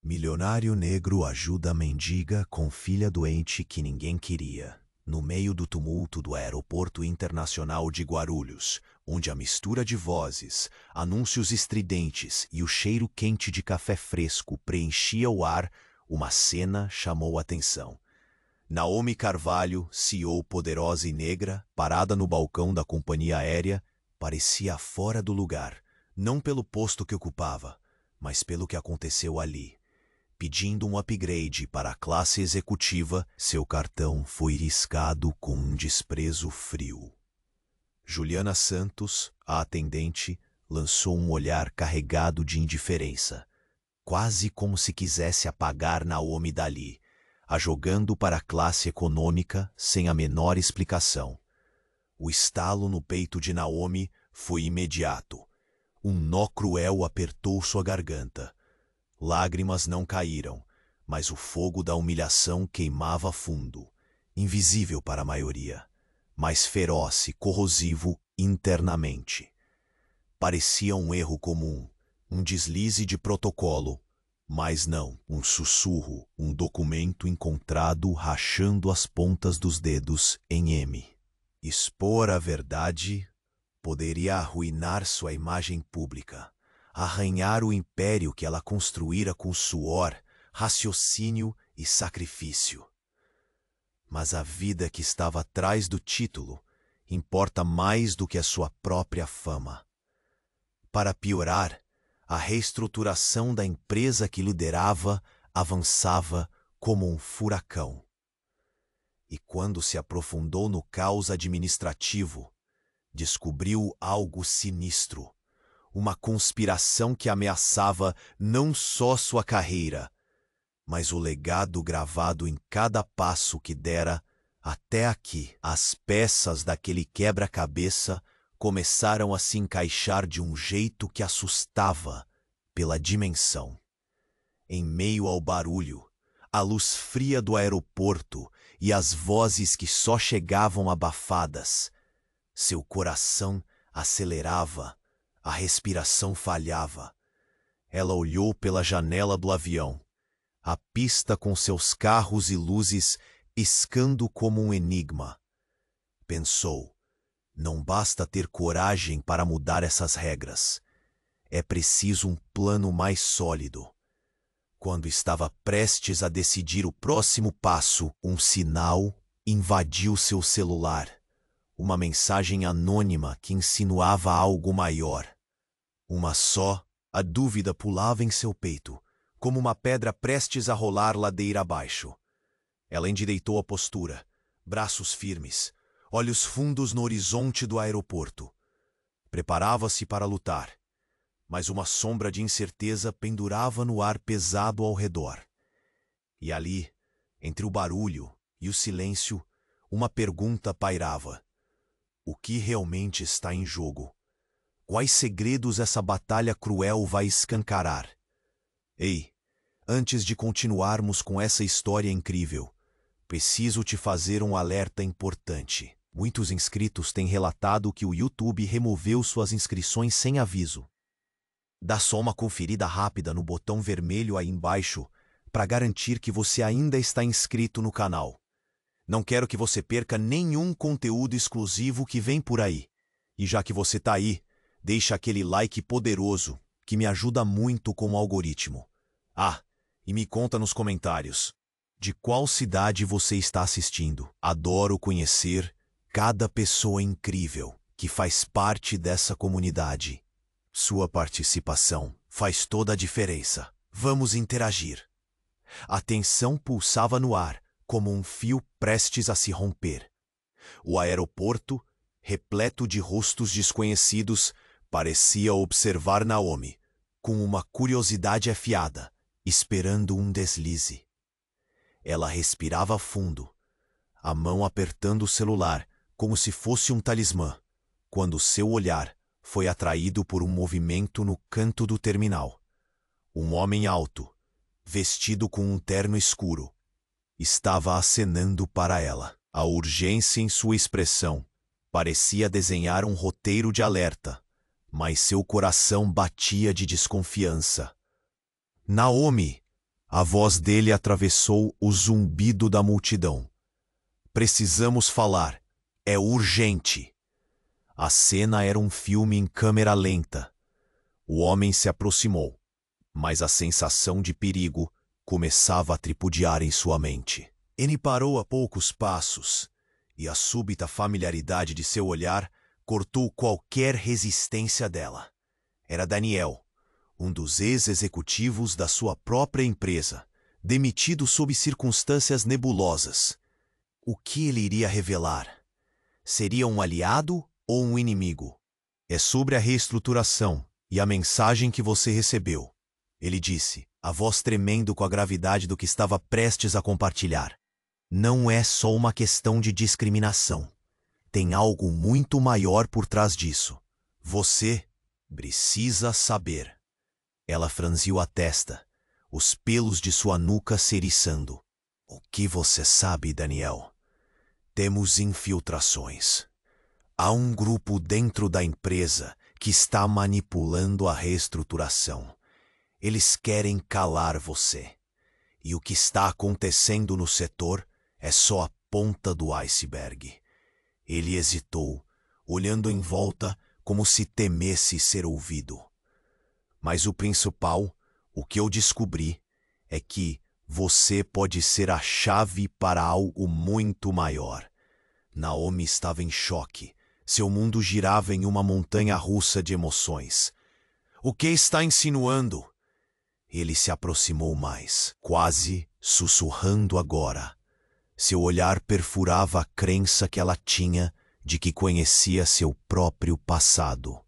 Milionário negro ajuda a mendiga com filha doente que ninguém queria. No meio do tumulto do Aeroporto Internacional de Guarulhos, onde a mistura de vozes, anúncios estridentes e o cheiro quente de café fresco preenchia o ar, uma cena chamou a atenção. Naomi Carvalho, CEO poderosa e negra, parada no balcão da companhia aérea, parecia fora do lugar, não pelo posto que ocupava, mas pelo que aconteceu ali. Pedindo um upgrade para a classe executiva, seu cartão foi riscado com um desprezo frio. Juliana Santos, a atendente, lançou um olhar carregado de indiferença, quase como se quisesse apagar Naomi dali, a jogando para a classe econômica sem a menor explicação. O estalo no peito de Naomi foi imediato. Um nó cruel apertou sua garganta. Lágrimas não caíram, mas o fogo da humilhação queimava fundo, invisível para a maioria, mas feroz e corrosivo internamente. Parecia um erro comum, um deslize de protocolo, mas não, um sussurro, um documento encontrado rachando as pontas dos dedos em M. Expor a verdade poderia arruinar sua imagem pública, arranhar o império que ela construíra com suor, raciocínio e sacrifício. Mas a vida que estava atrás do título importa mais do que a sua própria fama. Para piorar, a reestruturação da empresa que liderava avançava como um furacão. E quando se aprofundou no caos administrativo, descobriu algo sinistro. Uma conspiração que ameaçava não só sua carreira, mas o legado gravado em cada passo que dera até aqui. As peças daquele quebra-cabeça começaram a se encaixar de um jeito que assustava pela dimensão. Em meio ao barulho, a luz fria do aeroporto e as vozes que só chegavam abafadas, seu coração acelerava, a respiração falhava. Ela olhou pela janela do avião, a pista com seus carros e luzes iscando como um enigma. Pensou, não basta ter coragem para mudar essas regras. É preciso um plano mais sólido. Quando estava prestes a decidir o próximo passo, um sinal invadiu seu celular. Uma mensagem anônima que insinuava algo maior. Uma só, a dúvida pulava em seu peito, como uma pedra prestes a rolar ladeira abaixo. Ela endireitou a postura, braços firmes, olhos fundos no horizonte do aeroporto. Preparava-se para lutar, mas uma sombra de incerteza pendurava no ar pesado ao redor. E ali, entre o barulho e o silêncio, uma pergunta pairava. O que realmente está em jogo? Quais segredos essa batalha cruel vai escancarar? Ei, antes de continuarmos com essa história incrível, preciso te fazer um alerta importante. Muitos inscritos têm relatado que o YouTube removeu suas inscrições sem aviso. Dá só uma conferida rápida no botão vermelho aí embaixo para garantir que você ainda está inscrito no canal. Não quero que você perca nenhum conteúdo exclusivo que vem por aí. E já que você está aí, deixa aquele like poderoso que me ajuda muito com o algoritmo. Ah, e me conta nos comentários. De qual cidade você está assistindo? Adoro conhecer cada pessoa incrível que faz parte dessa comunidade. Sua participação faz toda a diferença. Vamos interagir. A tensão pulsava no ar, como um fio prestes a se romper. O aeroporto, repleto de rostos desconhecidos, parecia observar Naomi, com uma curiosidade afiada, esperando um deslize. Ela respirava fundo, a mão apertando o celular, como se fosse um talismã, quando seu olhar foi atraído por um movimento no canto do terminal. Um homem alto, vestido com um terno escuro, estava acenando para ela. A urgência em sua expressão parecia desenhar um roteiro de alerta, mas seu coração batia de desconfiança. Naomi! A voz dele atravessou o zumbido da multidão. Precisamos falar. É urgente. A cena era um filme em câmera lenta. O homem se aproximou, mas a sensação de perigo começava a tripudiar em sua mente. Ele parou a poucos passos, e a súbita familiaridade de seu olhar cortou qualquer resistência dela. Era Daniel, um dos ex-executivos da sua própria empresa, demitido sob circunstâncias nebulosas. O que ele iria revelar? Seria um aliado ou um inimigo? É sobre a reestruturação e a mensagem que você recebeu, ele disse, a voz tremendo com a gravidade do que estava prestes a compartilhar. Não é só uma questão de discriminação. Tem algo muito maior por trás disso. Você precisa saber. Ela franziu a testa, os pelos de sua nuca se eriçando. O que você sabe, Daniel? Temos infiltrações. Há um grupo dentro da empresa que está manipulando a reestruturação. Eles querem calar você. E o que está acontecendo no setor é só a ponta do iceberg. Ele hesitou, olhando em volta como se temesse ser ouvido. Mas o principal, o que eu descobri, é que você pode ser a chave para algo muito maior. Naomi estava em choque. Seu mundo girava em uma montanha-russa de emoções. O que está insinuando? Ele se aproximou mais, quase sussurrando agora. Seu olhar perfurava a crença que ela tinha de que conhecia seu próprio passado.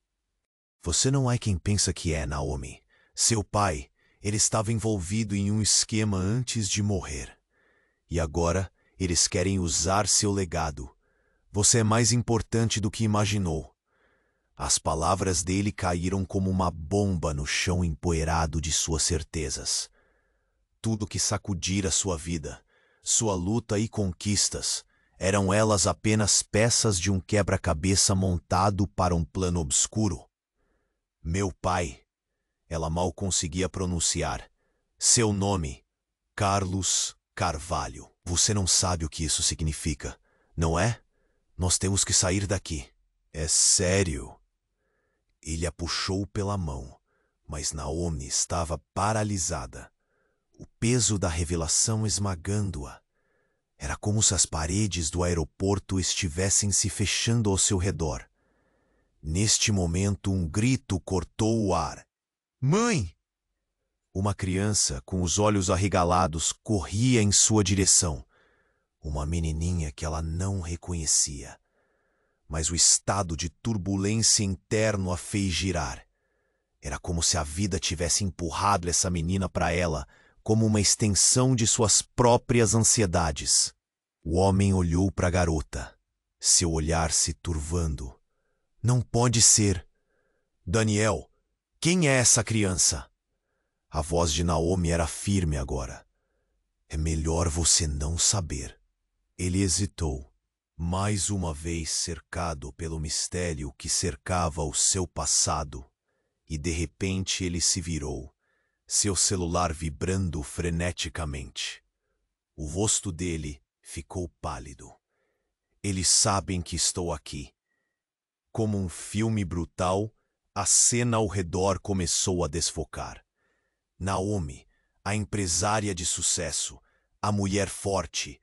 Você não é quem pensa que é, Naomi. Seu pai, ele estava envolvido em um esquema antes de morrer. E agora eles querem usar seu legado. Você é mais importante do que imaginou. As palavras dele caíram como uma bomba no chão empoeirado de suas certezas. Tudo que sacudira sua vida, sua luta e conquistas, eram elas apenas peças de um quebra-cabeça montado para um plano obscuro. Meu pai, ela mal conseguia pronunciar. Seu nome, Carlos Carvalho. Você não sabe o que isso significa, não é? Nós temos que sair daqui. É sério? Ele a puxou pela mão, mas Naomi estava paralisada. O peso da revelação esmagando-a. Era como se as paredes do aeroporto estivessem se fechando ao seu redor. Neste momento, um grito cortou o ar. Mãe! Uma criança, com os olhos arregalados, corria em sua direção. Uma menininha que ela não reconhecia. Mas o estado de turbulência interno a fez girar. Era como se a vida tivesse empurrado essa menina para ela, como uma extensão de suas próprias ansiedades. O homem olhou para a garota, seu olhar se turvando. Não pode ser. Daniel, quem é essa criança? A voz de Naomi era firme agora. É melhor você não saber. Ele hesitou, mais uma vez cercado pelo mistério que cercava o seu passado, e de repente ele se virou, seu celular vibrando freneticamente. O rosto dele ficou pálido. Eles sabem que estou aqui. Como um filme brutal, a cena ao redor começou a desfocar. Naomi, a empresária de sucesso, a mulher forte,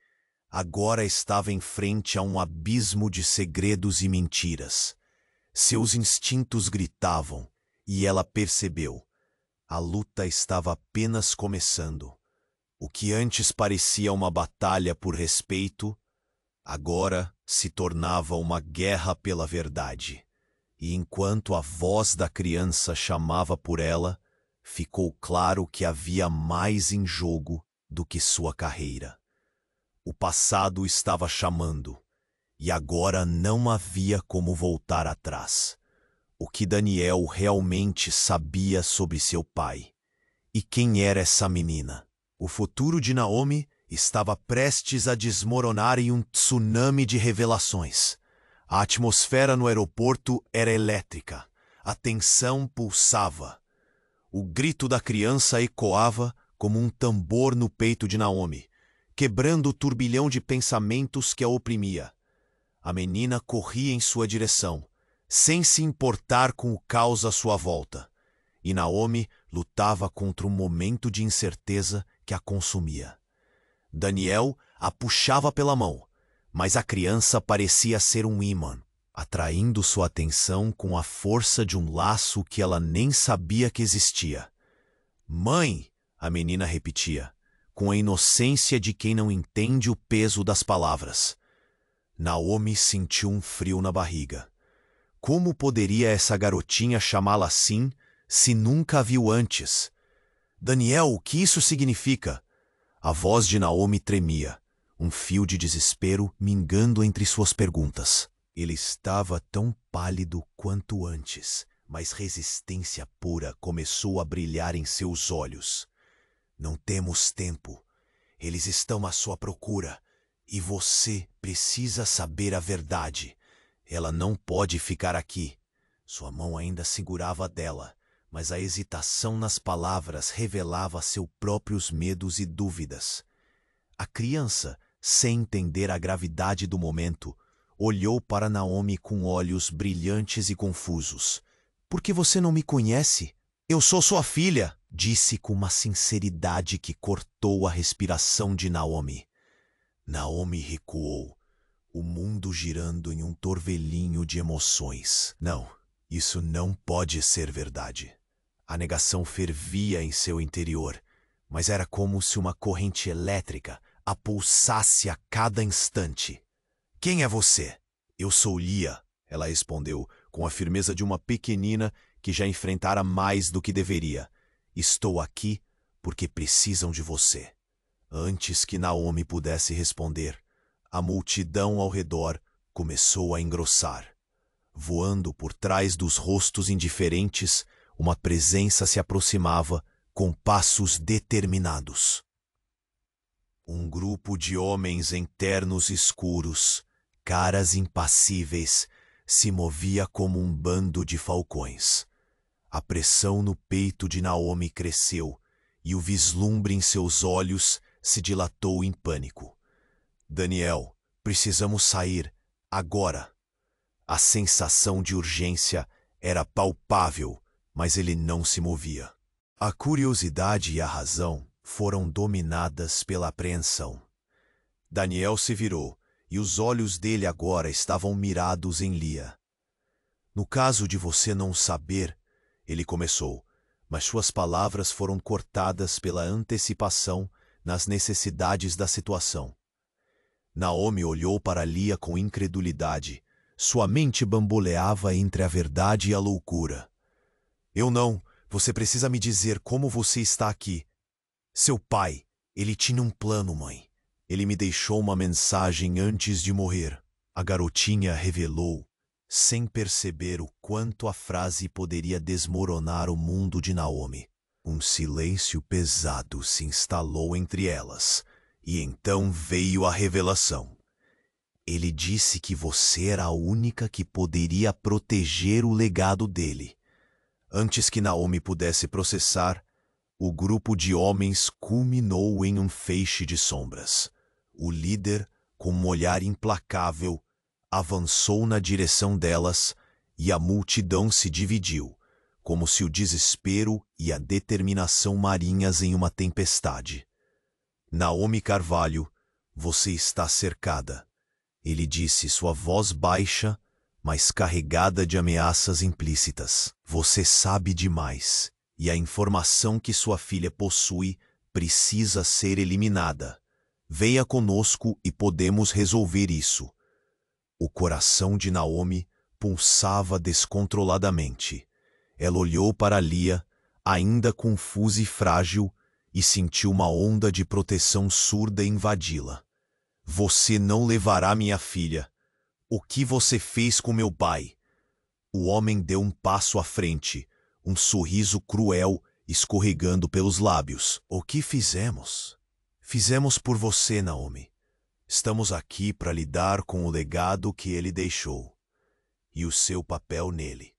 agora estava em frente a um abismo de segredos e mentiras. Seus instintos gritavam, e ela percebeu. A luta estava apenas começando. O que antes parecia uma batalha por respeito, agora se tornava uma guerra pela verdade. E enquanto a voz da criança chamava por ela, ficou claro que havia mais em jogo do que sua carreira. O passado estava chamando, e agora não havia como voltar atrás. O que Daniel realmente sabia sobre seu pai. E quem era essa menina? O futuro de Naomi estava prestes a desmoronar em um tsunami de revelações. A atmosfera no aeroporto era elétrica. A tensão pulsava. O grito da criança ecoava como um tambor no peito de Naomi, quebrando o turbilhão de pensamentos que a oprimia. A menina corria em sua direção, sem se importar com o caos à sua volta, e Naomi lutava contra um momento de incerteza que a consumia. Daniel a puxava pela mão, mas a criança parecia ser um ímã, atraindo sua atenção com a força de um laço que ela nem sabia que existia. "Mãe!" a menina repetia, com a inocência de quem não entende o peso das palavras. Naomi sentiu um frio na barriga. Como poderia essa garotinha chamá-la assim, se nunca a viu antes? "Daniel, o que isso significa?" A voz de Naomi tremia, um fio de desespero mingando entre suas perguntas. Ele estava tão pálido quanto antes, mas resistência pura começou a brilhar em seus olhos. "Não temos tempo. Eles estão à sua procura. E você precisa saber a verdade. Ela não pode ficar aqui." Sua mão ainda segurava a dela, mas a hesitação nas palavras revelava seus próprios medos e dúvidas. A criança, sem entender a gravidade do momento, olhou para Naomi com olhos brilhantes e confusos. "Por que você não me conhece? Eu sou sua filha", disse com uma sinceridade que cortou a respiração de Naomi. Naomi recuou, o mundo girando em um torvelinho de emoções. Não, isso não pode ser verdade. A negação fervia em seu interior, mas era como se uma corrente elétrica a pulsasse a cada instante. "Quem é você?" "Eu sou Lia", ela respondeu, com a firmeza de uma pequenina que já enfrentara mais do que deveria. "Estou aqui porque precisam de você." Antes que Naomi pudesse responder, a multidão ao redor começou a engrossar. Voando por trás dos rostos indiferentes, uma presença se aproximava com passos determinados. Um grupo de homens em ternos escuros, caras impassíveis, se movia como um bando de falcões. A pressão no peito de Naomi cresceu, e o vislumbre em seus olhos se dilatou em pânico. "Daniel, precisamos sair, agora." A sensação de urgência era palpável, mas ele não se movia. A curiosidade e a razão foram dominadas pela apreensão. Daniel se virou, e os olhos dele agora estavam mirados em Lia. "No caso de você não saber", ele começou, mas suas palavras foram cortadas pela antecipação nas necessidades da situação. Naomi olhou para Lia com incredulidade. Sua mente bamboleava entre a verdade e a loucura. "Eu não. Você precisa me dizer como você está aqui." "Seu pai, ele tinha um plano, mãe. Ele me deixou uma mensagem antes de morrer." A garotinha revelou, sem perceber o quanto a frase poderia desmoronar o mundo de Naomi. Um silêncio pesado se instalou entre elas, e então veio a revelação. "Ele disse que você era a única que poderia proteger o legado dele." Antes que Naomi pudesse processar, o grupo de homens culminou em um feixe de sombras. O líder, com um olhar implacável, avançou na direção delas e a multidão se dividiu, como se o desespero e a determinação marinhas em uma tempestade. "Naomi Carvalho, você está cercada", ele disse, sua voz baixa, mas carregada de ameaças implícitas. "Você sabe demais, e a informação que sua filha possui precisa ser eliminada. Venha conosco e podemos resolver isso." O coração de Naomi pulsava descontroladamente. Ela olhou para Lia, ainda confusa e frágil, e sentiu uma onda de proteção surda invadi-la. "Você não levará minha filha. O que você fez com meu pai?" O homem deu um passo à frente, um sorriso cruel escorregando pelos lábios. "O que fizemos? Fizemos por você, Naomi. Estamos aqui para lidar com o legado que ele deixou e o seu papel nele."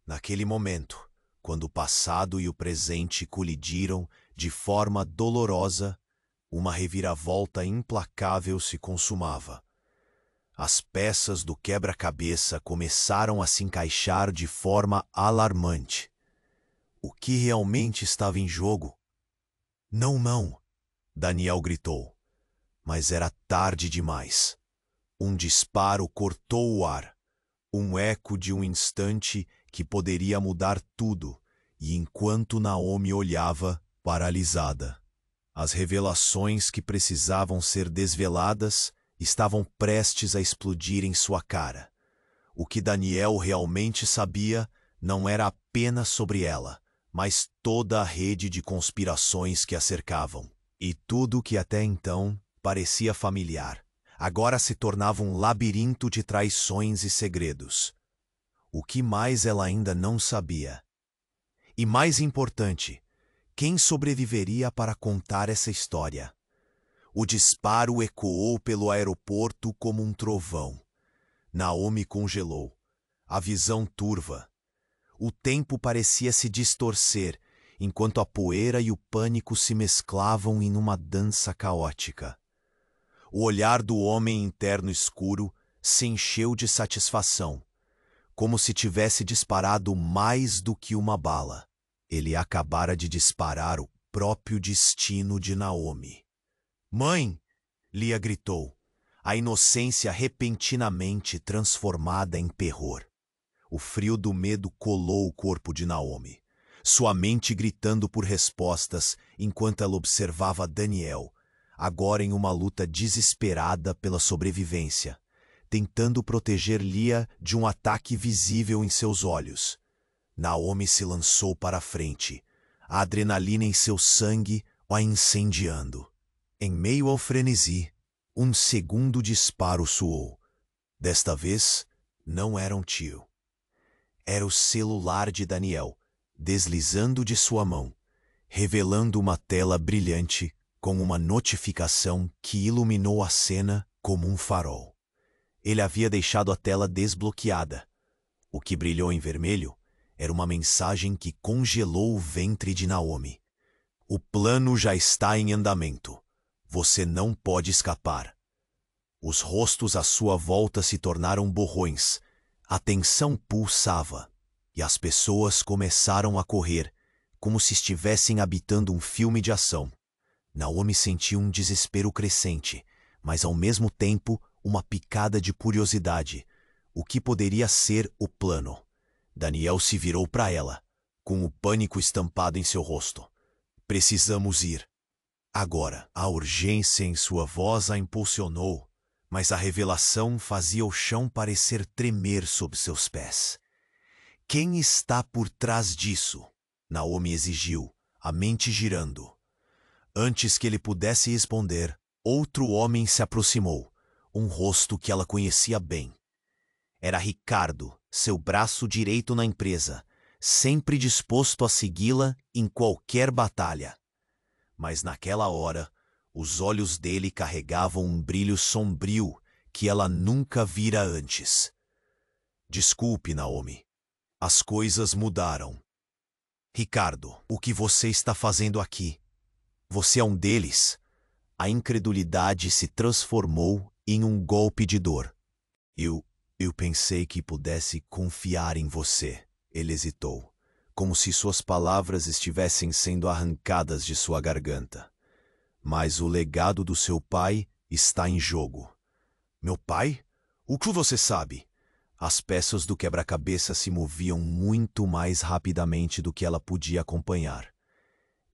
Naquele momento, quando o passado e o presente colidiram De forma dolorosa, uma reviravolta implacável se consumava. As peças do quebra-cabeça começaram a se encaixar de forma alarmante. O que realmente estava em jogo? Não, não, Daniel gritou. Mas era tarde demais. Um disparo cortou o ar. Um eco de um instante que poderia mudar tudo, e enquanto Naomi olhava, paralisada, as revelações que precisavam ser desveladas estavam prestes a explodir em sua cara. O que Daniel realmente sabia não era apenas sobre ela, mas toda a rede de conspirações que a cercavam. E tudo que até então parecia familiar, agora se tornava um labirinto de traições e segredos. O que mais ela ainda não sabia? E mais importante, quem sobreviveria para contar essa história? O disparo ecoou pelo aeroporto como um trovão. Naomi congelou, a visão turva. O tempo parecia se distorcer, enquanto a poeira e o pânico se mesclavam em uma dança caótica. O olhar do homem interno escuro se encheu de satisfação, como se tivesse disparado mais do que uma bala. Ele acabara de disparar o próprio destino de Naomi. Mãe! Lia gritou, a inocência repentinamente transformada em terror. O frio do medo colou o corpo de Naomi, sua mente gritando por respostas enquanto ela observava Daniel, agora em uma luta desesperada pela sobrevivência, tentando proteger Lia de um ataque visível em seus olhos. Naomi se lançou para a frente, a adrenalina em seu sangue a incendiando. Em meio ao frenesi, um segundo disparo soou. Desta vez, não era um tiro. Era o celular de Daniel, deslizando de sua mão, revelando uma tela brilhante com uma notificação que iluminou a cena como um farol. Ele havia deixado a tela desbloqueada. O que brilhou em vermelho era uma mensagem que congelou o ventre de Naomi. O plano já está em andamento. Você não pode escapar. Os rostos à sua volta se tornaram borrões. A tensão pulsava, e as pessoas começaram a correr, como se estivessem habitando um filme de ação. Naomi sentiu um desespero crescente, mas ao mesmo tempo uma picada de curiosidade. O que poderia ser o plano? Daniel se virou para ela, com o pânico estampado em seu rosto. Precisamos ir. Agora, a urgência em sua voz a impulsionou, mas a revelação fazia o chão parecer tremer sob seus pés. Quem está por trás disso? Naomi exigiu, a mente girando. Antes que ele pudesse responder, outro homem se aproximou, um rosto que ela conhecia bem. Era Ricardo, seu braço direito na empresa, sempre disposto a segui-la em qualquer batalha. Mas naquela hora, os olhos dele carregavam um brilho sombrio que ela nunca vira antes. Desculpe, Naomi. As coisas mudaram. Ricardo, o que você está fazendo aqui? Você é um deles? A incredulidade se transformou em um golpe de dor. Eu pensei que pudesse confiar em você. Ele hesitou, como se suas palavras estivessem sendo arrancadas de sua garganta. Mas o legado do seu pai está em jogo. Meu pai? O que você sabe? As peças do quebra-cabeça se moviam muito mais rapidamente do que ela podia acompanhar.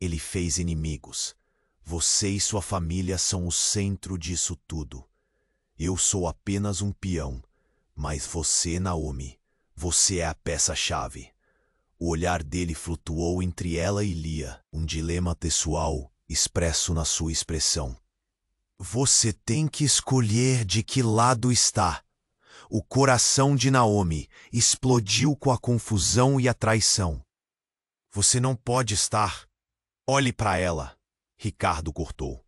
Ele fez inimigos. Você e sua família são o centro disso tudo. Eu sou apenas um peão, mas você, Naomi, você é a peça-chave. O olhar dele flutuou entre ela e Lia, um dilema pessoal expresso na sua expressão. Você tem que escolher de que lado está. O coração de Naomi explodiu com a confusão e a traição. Você não pode estar. Olhe para ela, Ricardo cortou.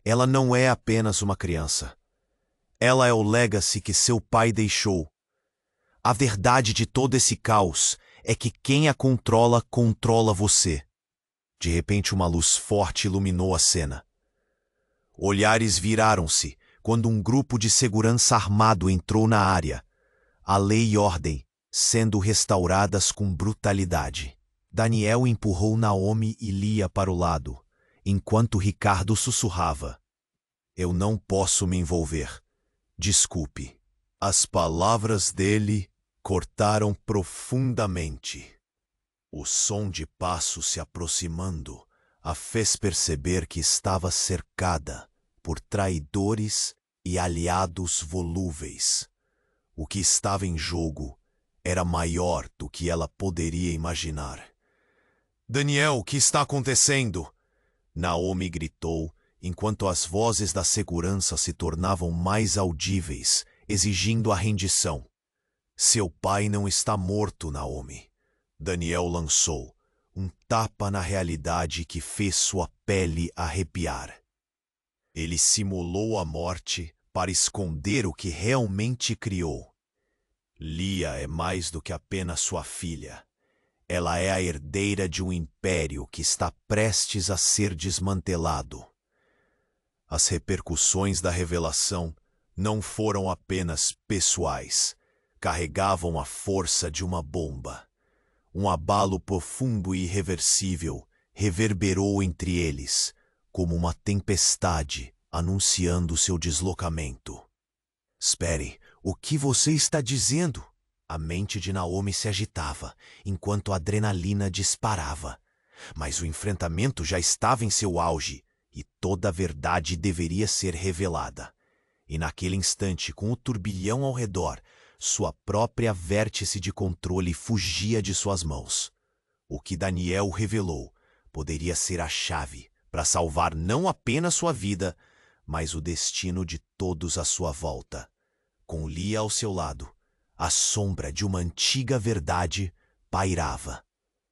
Ela não é apenas uma criança. Ela é o legacy que seu pai deixou. A verdade de todo esse caos é que quem a controla, controla você. De repente, uma luz forte iluminou a cena. Olhares viraram-se quando um grupo de segurança armado entrou na área. A lei e ordem sendo restauradas com brutalidade. Daniel empurrou Naomi e Lia para o lado, enquanto Ricardo sussurrava: "Eu não posso me envolver. Desculpe." As palavras dele cortaram profundamente. O som de passos se aproximando a fez perceber que estava cercada por traidores e aliados volúveis. O que estava em jogo era maior do que ela poderia imaginar. "Daniel, o que está acontecendo?" Naomi gritou, enquanto as vozes da segurança se tornavam mais audíveis, exigindo a rendição. "Seu pai não está morto, Naomi." Daniel lançou um tapa na realidade que fez sua pele arrepiar. Ele simulou a morte para esconder o que realmente criou. Lia é mais do que apenas sua filha. Ela é a herdeira de um império que está prestes a ser desmantelado. As repercussões da revelação não foram apenas pessoais. Carregavam a força de uma bomba. Um abalo profundo e irreversível reverberou entre eles, como uma tempestade anunciando seu deslocamento. "Espere, o que você está dizendo?" A mente de Naomi se agitava, enquanto a adrenalina disparava. Mas o enfrentamento já estava em seu auge, e toda a verdade deveria ser revelada. E naquele instante, com o turbilhão ao redor, sua própria vértice de controle fugia de suas mãos. O que Daniel revelou poderia ser a chave para salvar não apenas sua vida, mas o destino de todos à sua volta. Com Lia ao seu lado, a sombra de uma antiga verdade pairava.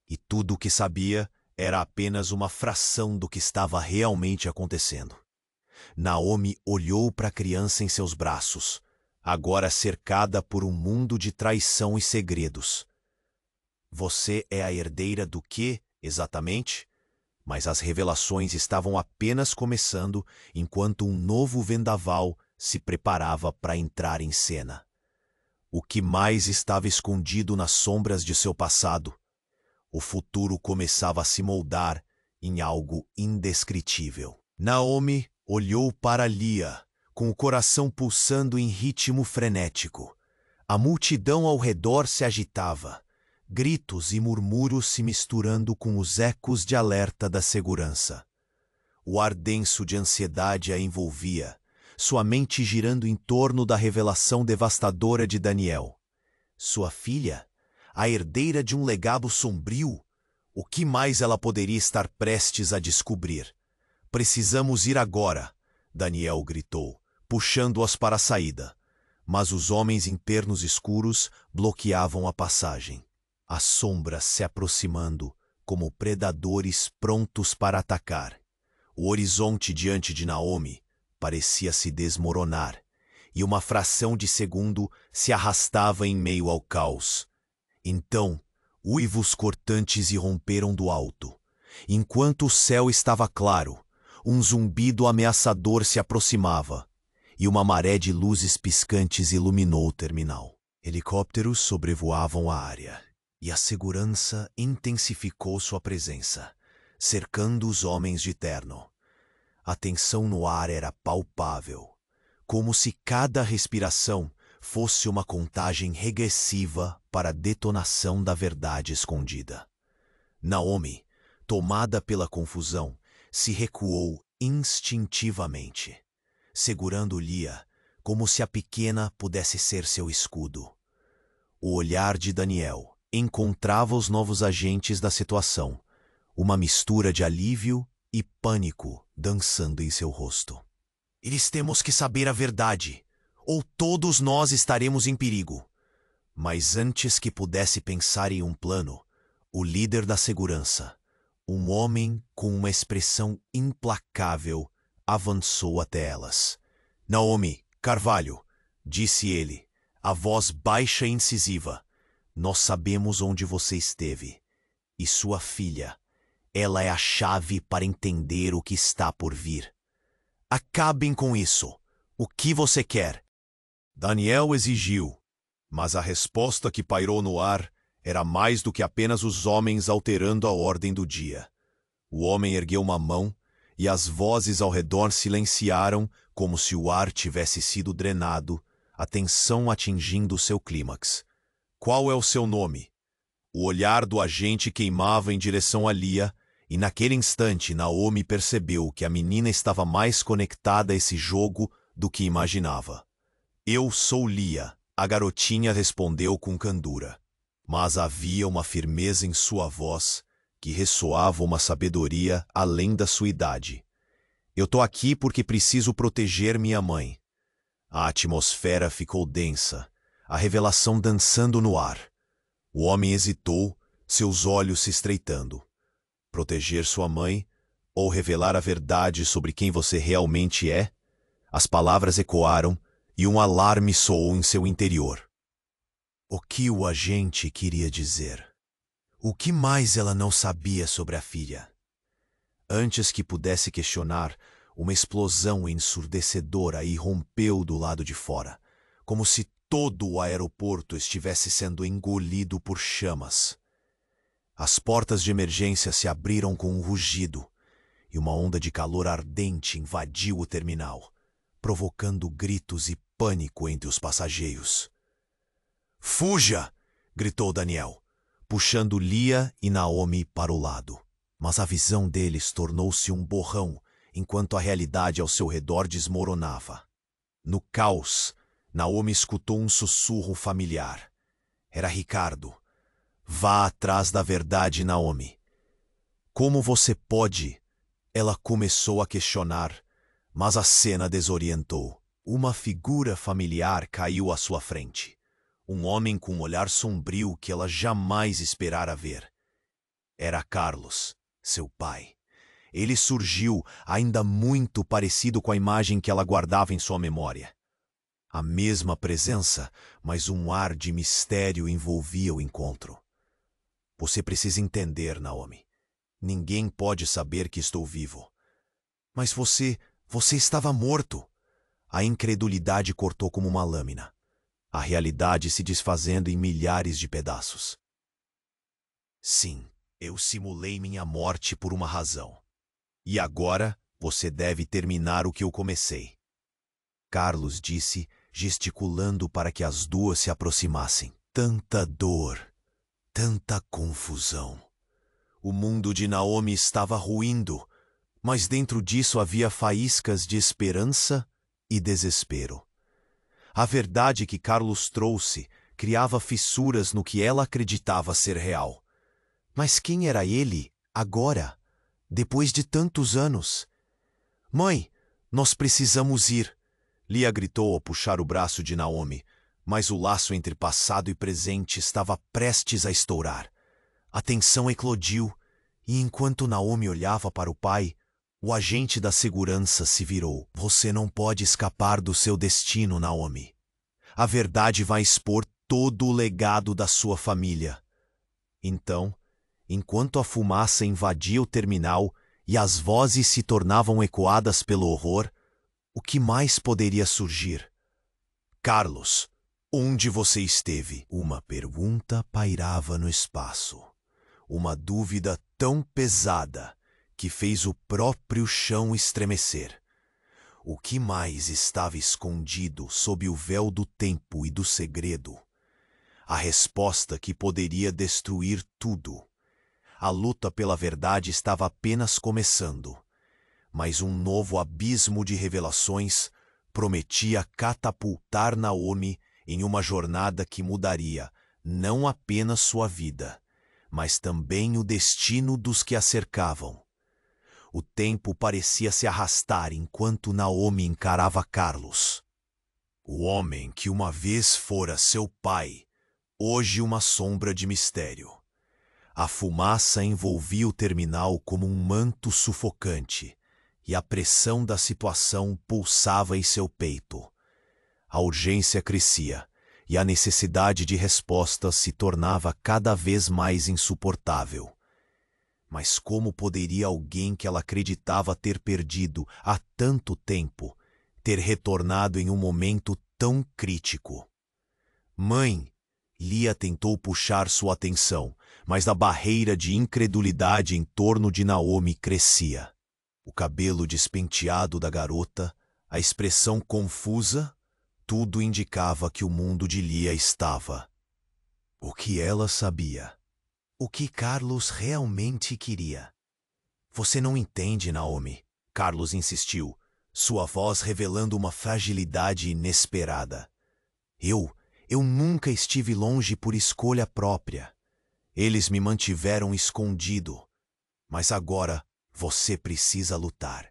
E tudo o que sabia era apenas uma fração do que estava realmente acontecendo. Naomi olhou para a criança em seus braços, agora cercada por um mundo de traição e segredos. "Você é a herdeira do quê, exatamente?" Mas as revelações estavam apenas começando enquanto um novo vendaval se preparava para entrar em cena. O que mais estava escondido nas sombras de seu passado? O futuro começava a se moldar em algo indescritível. Naomi olhou para Lia, com o coração pulsando em ritmo frenético. A multidão ao redor se agitava, gritos e murmúrios se misturando com os ecos de alerta da segurança. O ar denso de ansiedade a envolvia, sua mente girando em torno da revelação devastadora de Daniel. Sua filha, a herdeira de um legado sombrio, o que mais ela poderia estar prestes a descobrir? "Precisamos ir agora", Daniel gritou, puxando-as para a saída. Mas os homens em ternos escuros bloqueavam a passagem. As sombras se aproximando como predadores prontos para atacar. O horizonte diante de Naomi parecia se desmoronar, e uma fração de segundo se arrastava em meio ao caos. Então, uivos cortantes irromperam do alto. Enquanto o céu estava claro, um zumbido ameaçador se aproximava, e uma maré de luzes piscantes iluminou o terminal. Helicópteros sobrevoavam a área, e a segurança intensificou sua presença, cercando os homens de terno. A tensão no ar era palpável, como se cada respiração fosse uma contagem regressiva para a detonação da verdade escondida. Naomi, tomada pela confusão, se recuou instintivamente, segurando Lia como se a pequena pudesse ser seu escudo. O olhar de Daniel encontrava os novos agentes da situação, uma mistura de alívio e pânico dançando em seu rosto. "Eles temos que saber a verdade, ou todos nós estaremos em perigo." Mas antes que pudesse pensar em um plano, o líder da segurança, um homem com uma expressão implacável, avançou até elas. "Naomi, Carvalho", disse ele, a voz baixa e incisiva, "nós sabemos onde você esteve. E sua filha, Ela é a chave para entender o que está por vir. Acabem com isso. O que você quer? Daniel exigiu, mas a resposta que pairou no ar era mais do que apenas os homens alterando a ordem do dia. O homem ergueu uma mão e as vozes ao redor silenciaram como se o ar tivesse sido drenado, a tensão atingindo seu clímax. Qual é o seu nome? O olhar do agente queimava em direção a Lia, e naquele instante Naomi percebeu que a menina estava mais conectada a esse jogo do que imaginava. Eu sou Lia, a garotinha respondeu com candura. Mas havia uma firmeza em sua voz que ressoava uma sabedoria além da sua idade. Eu tô aqui porque preciso proteger minha mãe. A atmosfera ficou densa, a revelação dançando no ar. O homem hesitou, seus olhos se estreitando. Proteger sua mãe ou revelar a verdade sobre quem você realmente é? As palavras ecoaram e um alarme soou em seu interior. O que o agente queria dizer? O que mais ela não sabia sobre a filha? Antes que pudesse questionar, uma explosão ensurdecedora irrompeu do lado de fora, como se todo o aeroporto estivesse sendo engolido por chamas. As portas de emergência se abriram com um rugido, e uma onda de calor ardente invadiu o terminal, provocando gritos e pânico entre os passageiros. "Fuja!" gritou Daniel, puxando Lia e Naomi para o lado. Mas a visão deles tornou-se um borrão, enquanto a realidade ao seu redor desmoronava. No caos, Naomi escutou um sussurro familiar. Era Ricardo. "Vá atrás da verdade, Naomi." "Como você pode?" Ela começou a questionar, mas a cena desorientou. Uma figura familiar caiu à sua frente. Um homem com um olhar sombrio que ela jamais esperara ver. Era Carlos, seu pai. Ele surgiu, ainda muito parecido com a imagem que ela guardava em sua memória. A mesma presença, mas um ar de mistério envolvia o encontro. "Você precisa entender, Naomi. Ninguém pode saber que estou vivo." "Mas você estava morto." A incredulidade cortou como uma lâmina. A realidade se desfazendo em milhares de pedaços. "Sim, eu simulei minha morte por uma razão. E agora você deve terminar o que eu comecei." Carlos disse, gesticulando para que as duas se aproximassem. Tanta dor, tanta confusão. O mundo de Naomi estava ruindo, mas dentro disso havia faíscas de esperança e desespero. A verdade que Carlos trouxe criava fissuras no que ela acreditava ser real. Mas quem era ele, agora, depois de tantos anos? "Mãe, nós precisamos ir." Lia gritou ao puxar o braço de Naomi, mas o laço entre passado e presente estava prestes a estourar. A tensão eclodiu, e enquanto Naomi olhava para o pai, o agente da segurança se virou. "Você não pode escapar do seu destino, Naomi. A verdade vai expor todo o legado da sua família." Então, enquanto a fumaça invadia o terminal e as vozes se tornavam ecoadas pelo horror, o que mais poderia surgir? "Carlos, onde você esteve?" Uma pergunta pairava no espaço. Uma dúvida tão pesada que fez o próprio chão estremecer. O que mais estava escondido sob o véu do tempo e do segredo? A resposta que poderia destruir tudo. A luta pela verdade estava apenas começando, mas um novo abismo de revelações prometia catapultar Naomi em uma jornada que mudaria não apenas sua vida, mas também o destino dos que a cercavam. O tempo parecia se arrastar enquanto Naomi encarava Carlos. O homem que uma vez fora seu pai, hoje uma sombra de mistério. A fumaça envolvia o terminal como um manto sufocante, e a pressão da situação pulsava em seu peito. A urgência crescia, e a necessidade de respostas se tornava cada vez mais insuportável. Mas como poderia alguém que ela acreditava ter perdido há tanto tempo ter retornado em um momento tão crítico? Mãe, Lia tentou puxar sua atenção, mas a barreira de incredulidade em torno de Naomi crescia. O cabelo despenteado da garota, a expressão confusa, tudo indicava que o mundo de Lia estava. O que ela sabia? O que Carlos realmente queria? Você não entende, Naomi, Carlos insistiu, sua voz revelando uma fragilidade inesperada. Eu nunca estive longe por escolha própria. Eles me mantiveram escondido. Mas agora você precisa lutar.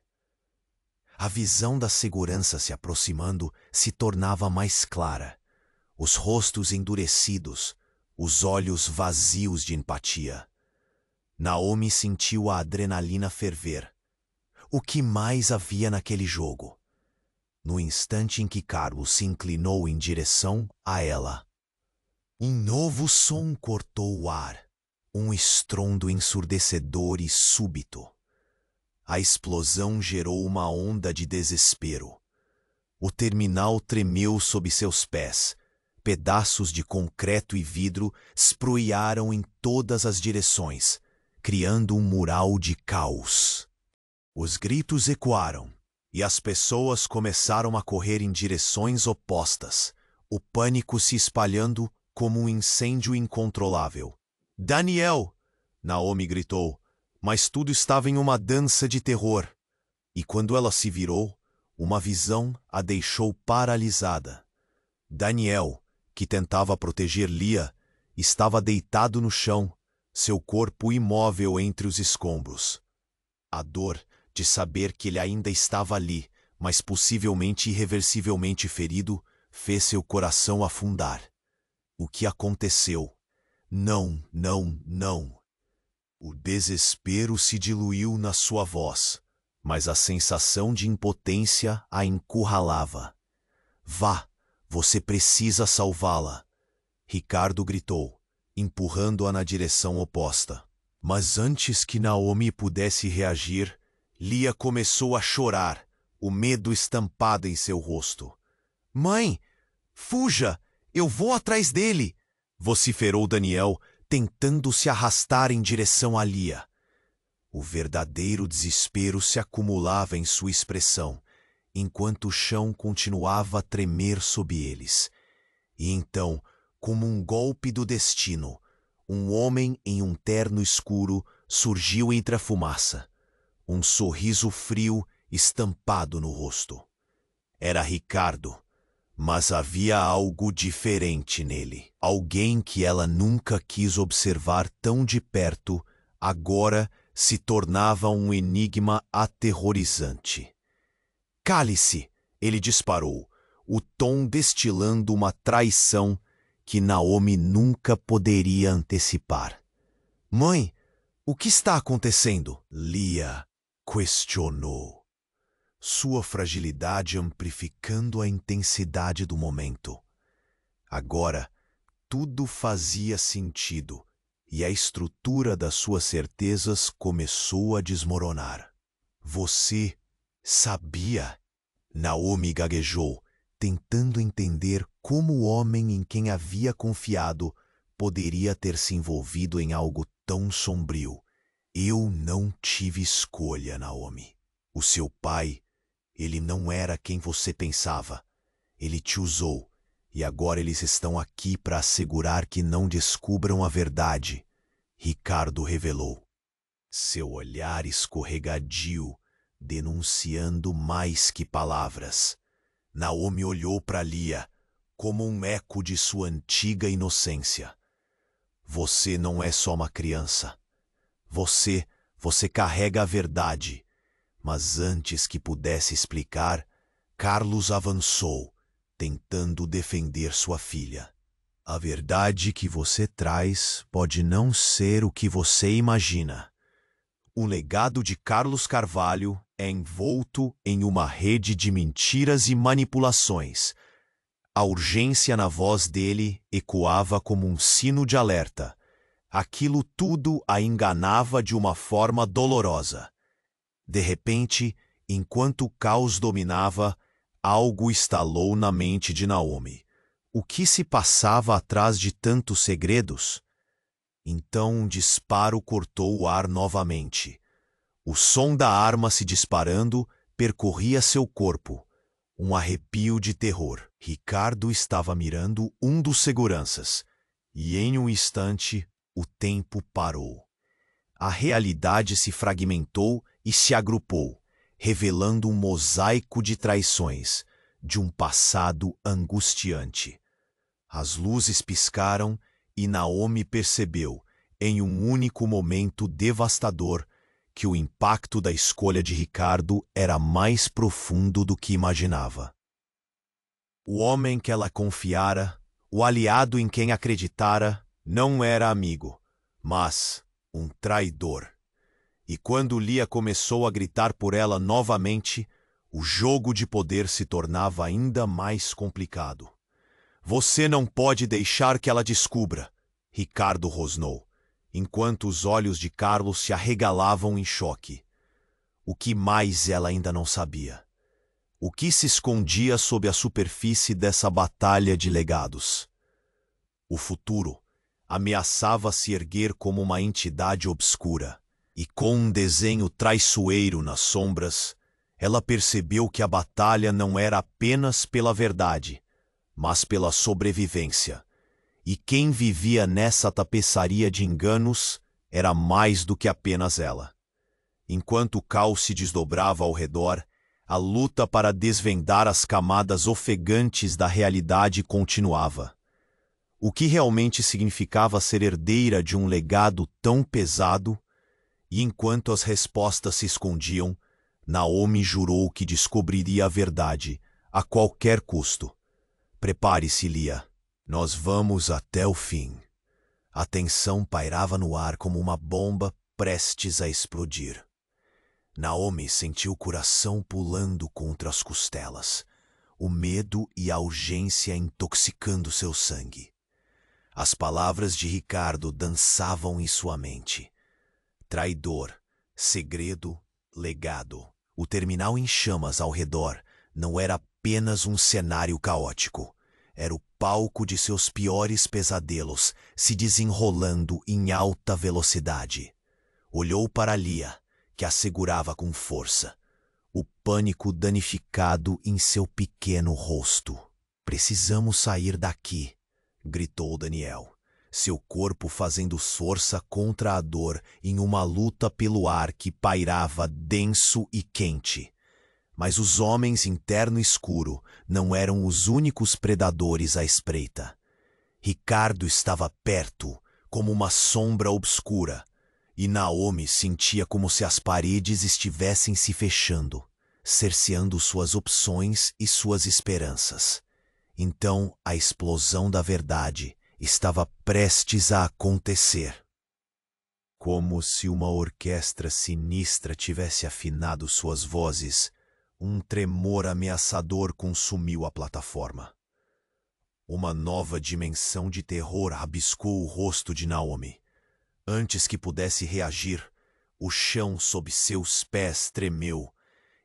A visão da segurança se aproximando se tornava mais clara. Os rostos endurecidos, os olhos vazios de empatia. Naomi sentiu a adrenalina ferver. O que mais havia naquele jogo? No instante em que Carlos se inclinou em direção a ela, um novo som cortou o ar, um estrondo ensurdecedor e súbito. A explosão gerou uma onda de desespero. O terminal tremeu sob seus pés. Pedaços de concreto e vidro esproiaram em todas as direções, criando um mural de caos. Os gritos ecoaram, e as pessoas começaram a correr em direções opostas, o pânico se espalhando como um incêndio incontrolável. Daniel! Naomi gritou, mas tudo estava em uma dança de terror. E quando ela se virou, uma visão a deixou paralisada. Daniel, que tentava proteger Lia, estava deitado no chão, seu corpo imóvel entre os escombros. A dor de saber que ele ainda estava ali, mas possivelmente irreversivelmente ferido, fez seu coração afundar. O que aconteceu? Não, não, não. O desespero se diluiu na sua voz, mas a sensação de impotência a encurralava. Vá, você precisa salvá-la, Ricardo gritou, empurrando-a na direção oposta. Mas antes que Naomi pudesse reagir, Lia começou a chorar, o medo estampado em seu rosto. Mãe, fuja! Eu vou atrás dele! Vociferou Daniel, tentando se arrastar em direção a Lia. O verdadeiro desespero se acumulava em sua expressão, enquanto o chão continuava a tremer sob eles. E então, como um golpe do destino, um homem em um terno escuro surgiu entre a fumaça, um sorriso frio estampado no rosto. Era Ricardo, mas havia algo diferente nele. Alguém que ela nunca quis observar tão de perto, agora se tornava um enigma aterrorizante. Cale-se! Ele disparou, o tom destilando uma traição que Naomi nunca poderia antecipar. Mãe, o que está acontecendo? Lia questionou, sua fragilidade amplificando a intensidade do momento. Agora, tudo fazia sentido e a estrutura das suas certezas começou a desmoronar. Você sabia? Naomi gaguejou, tentando entender como o homem em quem havia confiado poderia ter se envolvido em algo tão sombrio. Eu não tive escolha, Naomi. O seu pai, ele não era quem você pensava. Ele te usou, e agora eles estão aqui para assegurar que não descubram a verdade, Ricardo revelou. Seu olhar escorregadio, denunciando mais que palavras. Naomi olhou para Lia, como um eco de sua antiga inocência. Você não é só uma criança. Você carrega a verdade. Mas antes que pudesse explicar, Carlos avançou, tentando defender sua filha. A verdade que você traz pode não ser o que você imagina. O legado de Carlos Carvalho é envolto em uma rede de mentiras e manipulações. A urgência na voz dele ecoava como um sino de alerta. Aquilo tudo a enganava de uma forma dolorosa. De repente, enquanto o caos dominava, algo estalou na mente de Naomi. O que se passava atrás de tantos segredos? Então um disparo cortou o ar novamente. O som da arma se disparando percorria seu corpo. Um arrepio de terror. Ricardo estava mirando um dos seguranças, e em um instante o tempo parou. A realidade se fragmentou e se agrupou, revelando um mosaico de traições, de um passado angustiante. As luzes piscaram e Naomi percebeu, em um único momento devastador, que o impacto da escolha de Ricardo era mais profundo do que imaginava. O homem que ela confiara, o aliado em quem acreditara, não era amigo, mas um traidor. E quando Lia começou a gritar por ela novamente, o jogo de poder se tornava ainda mais complicado. Você não pode deixar que ela descubra, Ricardo rosnou, enquanto os olhos de Carlos se arregalavam em choque. O que mais ela ainda não sabia? O que se escondia sob a superfície dessa batalha de legados? O futuro ameaçava se erguer como uma entidade obscura, e com um desenho traiçoeiro nas sombras, ela percebeu que a batalha não era apenas pela verdade, mas pela sobrevivência. E quem vivia nessa tapeçaria de enganos era mais do que apenas ela. Enquanto o caos se desdobrava ao redor, a luta para desvendar as camadas ofegantes da realidade continuava. O que realmente significava ser herdeira de um legado tão pesado? E enquanto as respostas se escondiam, Naomi jurou que descobriria a verdade, a qualquer custo. Prepare-se, Lia. Nós vamos até o fim. A tensão pairava no ar como uma bomba prestes a explodir. Naomi sentiu o coração pulando contra as costelas, o medo e a urgência intoxicando seu sangue. As palavras de Ricardo dançavam em sua mente. Traidor, segredo, legado. O terminal em chamas ao redor não era apenas um cenário caótico. Era o palco de seus piores pesadelos se desenrolando em alta velocidade. Olhou para Lia, que a segurava com força, o pânico danificado em seu pequeno rosto. Precisamos sair daqui, gritou Daniel, seu corpo fazendo força contra a dor em uma luta pelo ar que pairava denso e quente. Mas os homens em terno escuro não eram os únicos predadores à espreita. Ricardo estava perto, como uma sombra obscura, e Naomi sentia como se as paredes estivessem se fechando, cerceando suas opções e suas esperanças. Então a explosão da verdade estava prestes a acontecer. Como se uma orquestra sinistra tivesse afinado suas vozes, um tremor ameaçador consumiu a plataforma. Uma nova dimensão de terror rabiscou o rosto de Naomi. Antes que pudesse reagir, o chão sob seus pés tremeu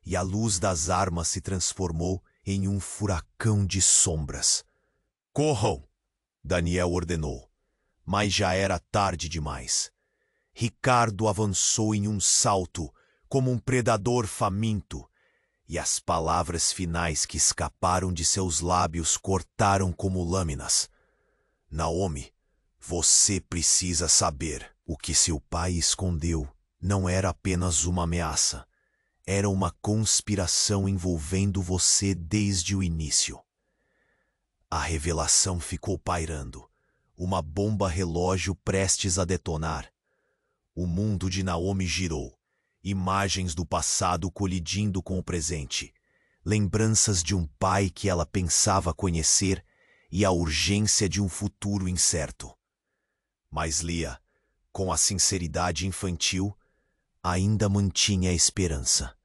e a luz das armas se transformou em um furacão de sombras. Corram! Daniel ordenou, mas já era tarde demais. Ricardo avançou em um salto, como um predador faminto, e as palavras finais que escaparam de seus lábios cortaram como lâminas. Naomi, você precisa saber. O que seu pai escondeu não era apenas uma ameaça. Era uma conspiração envolvendo você desde o início. A revelação ficou pairando, uma bomba relógio prestes a detonar. O mundo de Naomi girou, imagens do passado colidindo com o presente, lembranças de um pai que ela pensava conhecer e a urgência de um futuro incerto. Mas Lia, com a sinceridade infantil, ainda mantinha a esperança.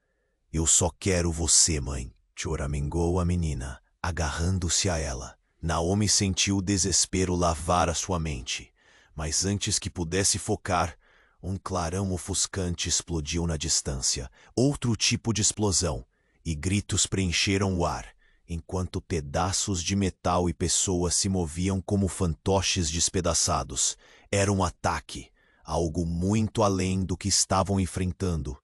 Eu só quero você, mãe, choramingou a menina, agarrando-se a ela. Naomi sentiu o desespero lavar a sua mente, Mas antes que pudesse focar, um clarão ofuscante explodiu na distância, outro tipo de explosão, e gritos preencheram o ar, enquanto pedaços de metal e pessoas se moviam como fantoches despedaçados. Era um ataque, algo muito além do que estavam enfrentando.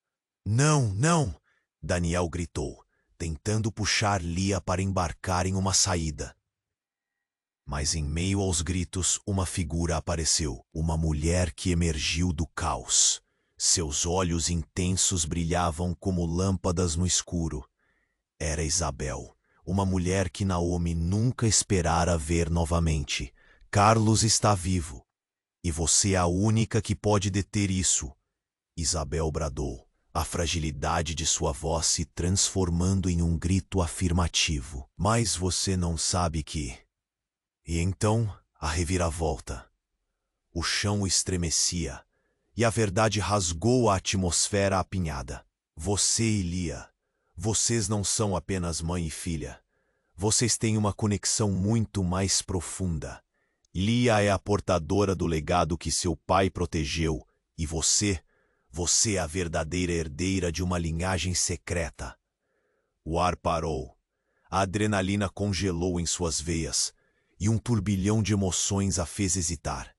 Não, não! Daniel gritou, tentando puxar Lia para embarcar em uma saída. Mas em meio aos gritos, uma figura apareceu, uma mulher que emergiu do caos. Seus olhos intensos brilhavam como lâmpadas no escuro. Era Isabel, uma mulher que Naomi nunca esperara ver novamente. Carlos está vivo, e você é a única que pode deter isso. Isabel bradou, a fragilidade de sua voz se transformando em um grito afirmativo. Mas você não sabe que... E então, a reviravolta. O chão estremecia, e a verdade rasgou a atmosfera apinhada. Você e Lia, vocês não são apenas mãe e filha. Vocês têm uma conexão muito mais profunda. Lia é a portadora do legado que seu pai protegeu, e você é a verdadeira herdeira de uma linhagem secreta. O ar parou. A adrenalina congelou em suas veias, e um turbilhão de emoções a fez hesitar.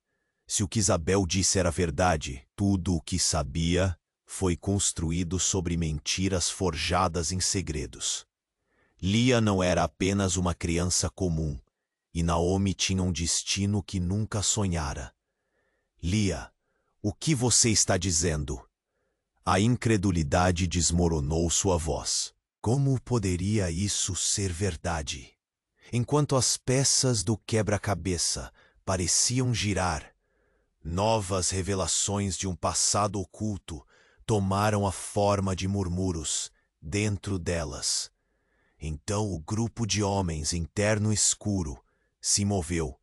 Se o que Isabel disse era verdade, tudo o que sabia foi construído sobre mentiras forjadas em segredos. Lia não era apenas uma criança comum, e Naomi tinha um destino que nunca sonhara. Lia, o que você está dizendo? A incredulidade desmoronou sua voz. Como poderia isso ser verdade? Enquanto as peças do quebra-cabeça pareciam girar, novas revelações de um passado oculto tomaram a forma de murmúrios dentro delas. Então o grupo de homens interno escuro se moveu,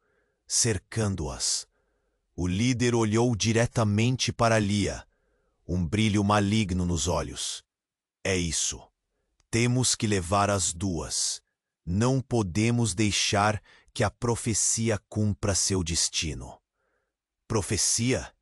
cercando-as. O líder olhou diretamente para Lia, um brilho maligno nos olhos. É isso. Temos que levar as duas. Não podemos deixar que a profecia cumpra seu destino. Profecia?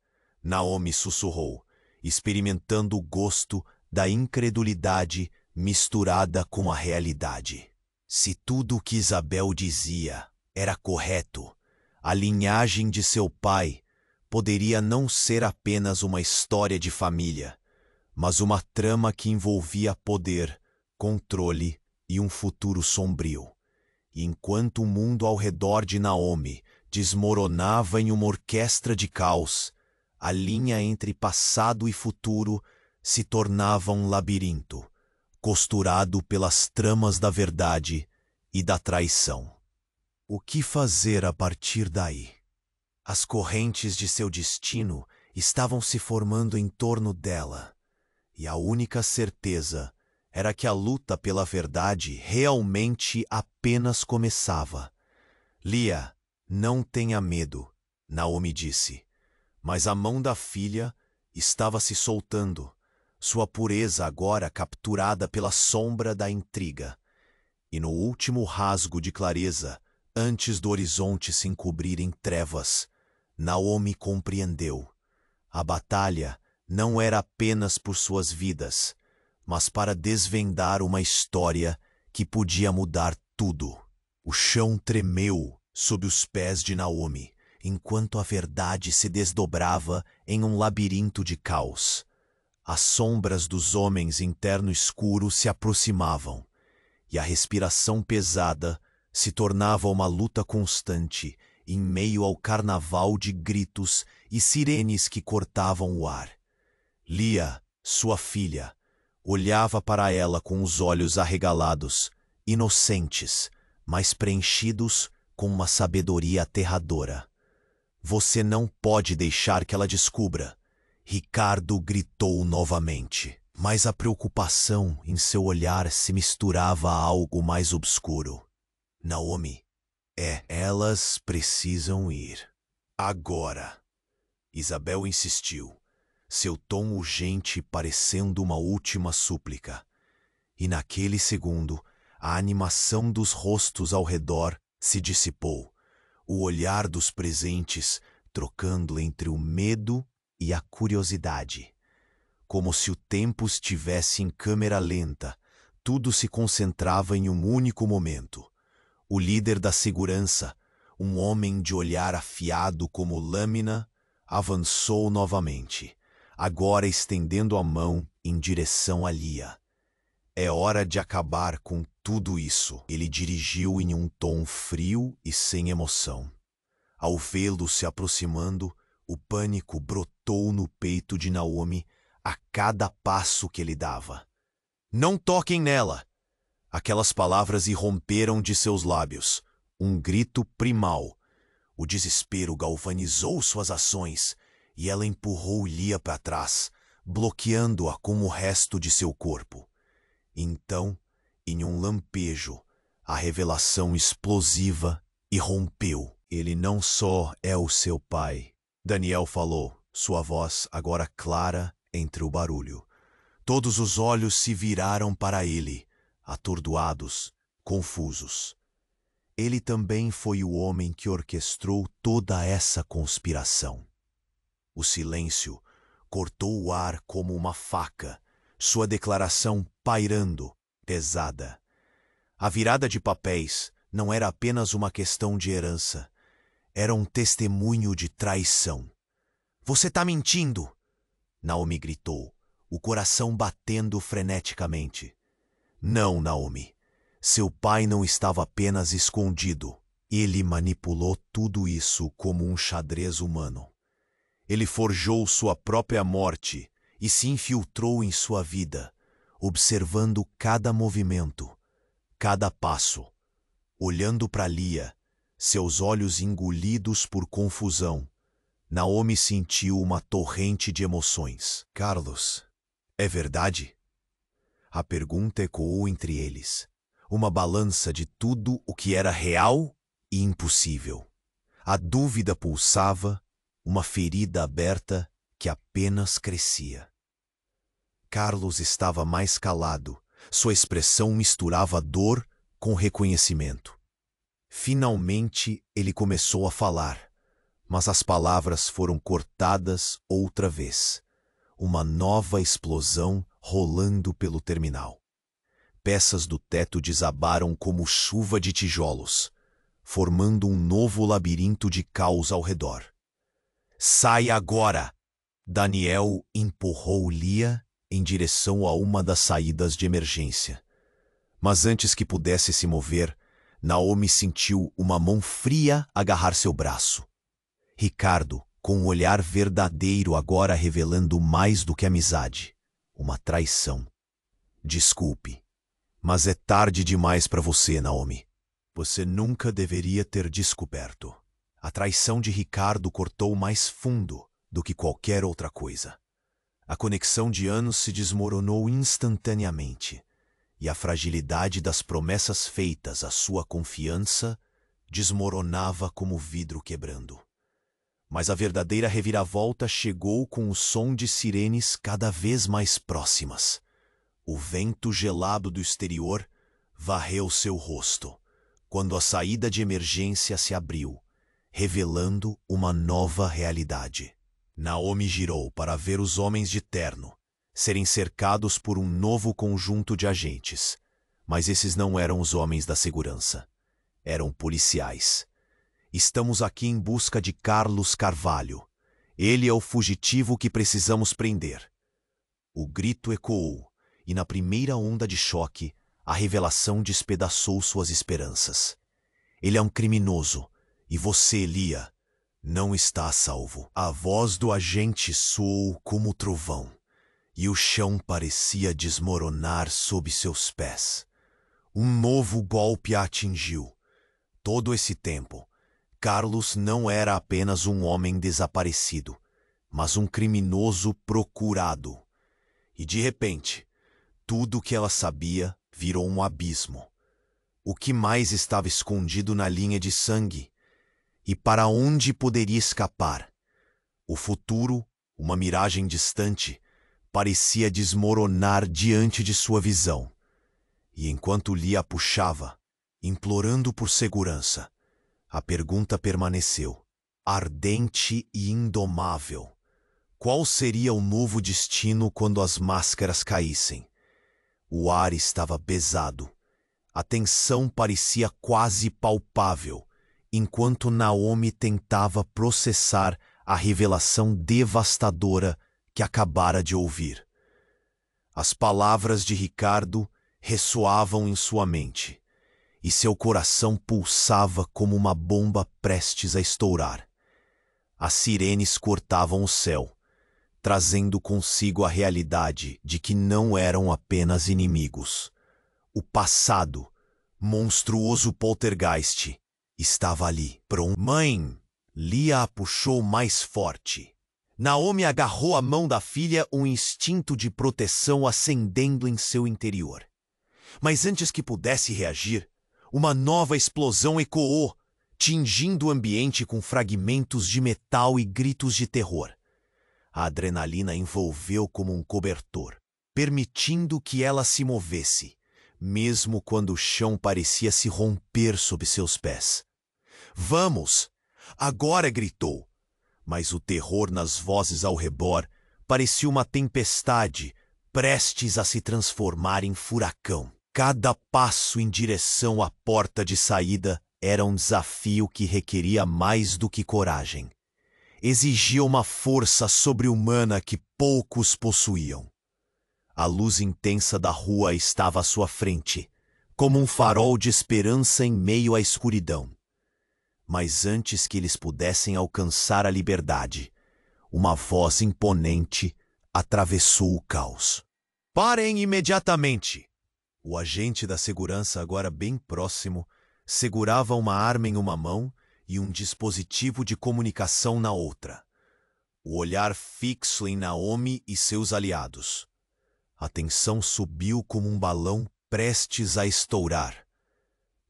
Naomi sussurrou, experimentando o gosto da incredulidade misturada com a realidade. Se tudo o que Isabel dizia era correto, a linhagem de seu pai poderia não ser apenas uma história de família, mas uma trama que envolvia poder, controle e um futuro sombrio. E enquanto o mundo ao redor de Naomi desmoronava em uma orquestra de caos, a linha entre passado e futuro se tornava um labirinto, costurado pelas tramas da verdade e da traição. O que fazer a partir daí? As correntes de seu destino estavam se formando em torno dela, e a única certeza era que a luta pela verdade realmente apenas começava. Lia, não tenha medo, Naomi disse, mas a mão da filha estava se soltando, sua pureza agora capturada pela sombra da intriga. E no último rasgo de clareza, antes do horizonte se encobrir em trevas, Naomi compreendeu. A batalha não era apenas por suas vidas, mas para desvendar uma história que podia mudar tudo. O chão tremeu sob os pés de Naomi, enquanto a verdade se desdobrava em um labirinto de caos. As sombras dos homens interno escuro se aproximavam, e a respiração pesada se tornava uma luta constante em meio ao carnaval de gritos e sirenes que cortavam o ar. Lia, sua filha, olhava para ela com os olhos arregalados, inocentes, mas preenchidos com uma sabedoria aterradora. Você não pode deixar que ela descubra. Ricardo gritou novamente, mas a preocupação em seu olhar se misturava a algo mais obscuro. Naomi, elas precisam ir. Agora. Isabel insistiu, seu tom urgente parecendo uma última súplica. E naquele segundo, a animação dos rostos ao redor se dissipou. O olhar dos presentes trocando entre o medo e a curiosidade. Como se o tempo estivesse em câmera lenta, tudo se concentrava em um único momento. O líder da segurança, um homem de olhar afiado como lâmina, avançou novamente, agora estendendo a mão em direção a Lia. É hora de acabar com tudo isso, ele dirigiu em um tom frio e sem emoção. Ao vê-lo se aproximando, o pânico brotou no peito de Naomi a cada passo que ele dava. Não toquem nela! Aquelas palavras irromperam de seus lábios, um grito primal. O desespero galvanizou suas ações e ela empurrou Lia para trás, bloqueando-a com o resto de seu corpo. Então, em um lampejo, a revelação explosiva irrompeu. Ele não só é o seu pai, Daniel falou, sua voz agora clara entre o barulho. Todos os olhos se viraram para ele, atordoados, confusos. Ele também foi o homem que orquestrou toda essa conspiração. O silêncio cortou o ar como uma faca, sua declaração pairando, pesada. A virada de papéis não era apenas uma questão de herança, era um testemunho de traição. Você tá mentindo! Naomi gritou, o coração batendo freneticamente. Não, Naomi. Seu pai não estava apenas escondido. Ele manipulou tudo isso como um xadrez humano. Ele forjou sua própria morte e se infiltrou em sua vida, observando cada movimento, cada passo. Olhando para Lia, seus olhos engolidos por confusão, Naomi sentiu uma torrente de emoções. Carlos, é verdade? A pergunta ecoou entre eles, uma balança de tudo o que era real e impossível. A dúvida pulsava, uma ferida aberta que apenas crescia. Carlos estava mais calado, sua expressão misturava dor com reconhecimento. Finalmente ele começou a falar, mas as palavras foram cortadas outra vez. Uma nova explosão rolando pelo terminal. Peças do teto desabaram como chuva de tijolos, formando um novo labirinto de caos ao redor. Sai agora! Daniel empurrou Lia em direção a uma das saídas de emergência. Mas antes que pudesse se mover, Naomi sentiu uma mão fria agarrar seu braço. Ricardo, com um olhar verdadeiro agora revelando mais do que amizade, uma traição. Desculpe, mas é tarde demais para você, Naomi. Você nunca deveria ter descoberto. A traição de Ricardo cortou mais fundo do que qualquer outra coisa. A conexão de anos se desmoronou instantaneamente, e a fragilidade das promessas feitas à sua confiança desmoronava como vidro quebrando. Mas a verdadeira reviravolta chegou com o som de sirenes cada vez mais próximas. O vento gelado do exterior varreu seu rosto, quando a saída de emergência se abriu, revelando uma nova realidade. Naomi girou para ver os homens de terno serem cercados por um novo conjunto de agentes. Mas esses não eram os homens da segurança. Eram policiais. Estamos aqui em busca de Carlos Carvalho. Ele é o fugitivo que precisamos prender. O grito ecoou, e na primeira onda de choque, a revelação despedaçou suas esperanças. Ele é um criminoso, e você, Lia, não está a salvo. A voz do agente soou como trovão, e o chão parecia desmoronar sob seus pés. Um novo golpe a atingiu. Todo esse tempo, Carlos não era apenas um homem desaparecido, mas um criminoso procurado. E de repente, tudo o que ela sabia virou um abismo. O que mais estava escondido na linha de sangue? E para onde poderia escapar? O futuro, uma miragem distante, parecia desmoronar diante de sua visão. E enquanto Lia a puxava, implorando por segurança, a pergunta permaneceu. ardente e indomável. Qual seria o novo destino quando as máscaras caíssem? O ar estava pesado. A tensão parecia quase palpável, enquanto Naomi tentava processar a revelação devastadora que acabara de ouvir. As palavras de Ricardo ressoavam em sua mente, e seu coração pulsava como uma bomba prestes a estourar. As sirenes cortavam o céu, trazendo consigo a realidade de que não eram apenas inimigos. O passado, monstruoso poltergeist, estava ali, pronto. Mãe! Lia a puxou mais forte. Naomi agarrou a mão da filha, um instinto de proteção acendendo em seu interior. Mas antes que pudesse reagir, uma nova explosão ecoou, tingindo o ambiente com fragmentos de metal e gritos de terror. A adrenalina envolveu como um cobertor, permitindo que ela se movesse, mesmo quando o chão parecia se romper sob seus pés. "Vamos! Agora!" gritou. Mas o terror nas vozes ao redor parecia uma tempestade, prestes a se transformar em furacão. Cada passo em direção à porta de saída era um desafio que requeria mais do que coragem. Exigia uma força sobre-humana que poucos possuíam. A luz intensa da rua estava à sua frente, como um farol de esperança em meio à escuridão. Mas antes que eles pudessem alcançar a liberdade, uma voz imponente atravessou o caos. "Parem imediatamente!" O agente da segurança, agora bem próximo, segurava uma arma em uma mão e um dispositivo de comunicação na outra. O olhar fixo em Naomi e seus aliados. A tensão subiu como um balão prestes a estourar.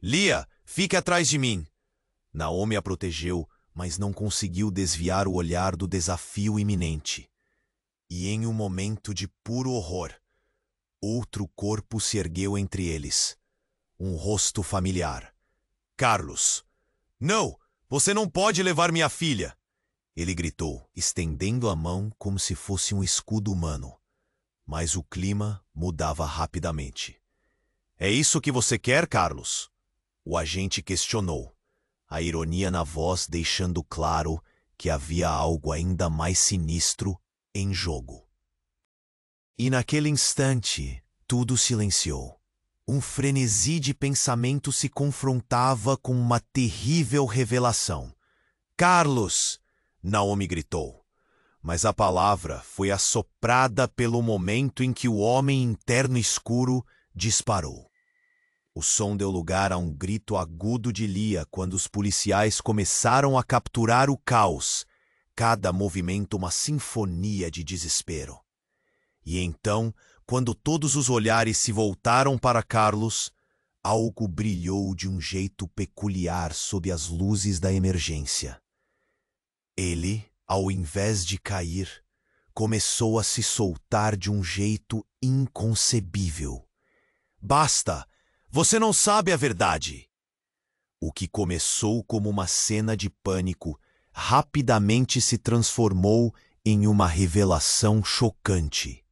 "Lia, fique atrás de mim!" Naomi a protegeu, mas não conseguiu desviar o olhar do desafio iminente. E em um momento de puro horror, outro corpo se ergueu entre eles. Um rosto familiar. "Carlos! Não! Você não pode levar minha filha!" Ele gritou, estendendo a mão como se fosse um escudo humano. Mas o clima mudava rapidamente. "É isso que você quer, Carlos?" O agente questionou, a ironia na voz deixando claro que havia algo ainda mais sinistro em jogo. E naquele instante, tudo silenciou. Um frenesi de pensamento se confrontava com uma terrível revelação. "Carlos!" Naomi gritou. Mas a palavra foi assoprada pelo momento em que o homem em terno escuro disparou. O som deu lugar a um grito agudo de Lia quando os policiais começaram a capturar o caos, cada movimento uma sinfonia de desespero. E então, quando todos os olhares se voltaram para Carlos, algo brilhou de um jeito peculiar sob as luzes da emergência. Ele, ao invés de cair, começou a se soltar de um jeito inconcebível. "Basta! Você não sabe a verdade!" O que começou como uma cena de pânico rapidamente se transformou em uma revelação chocante.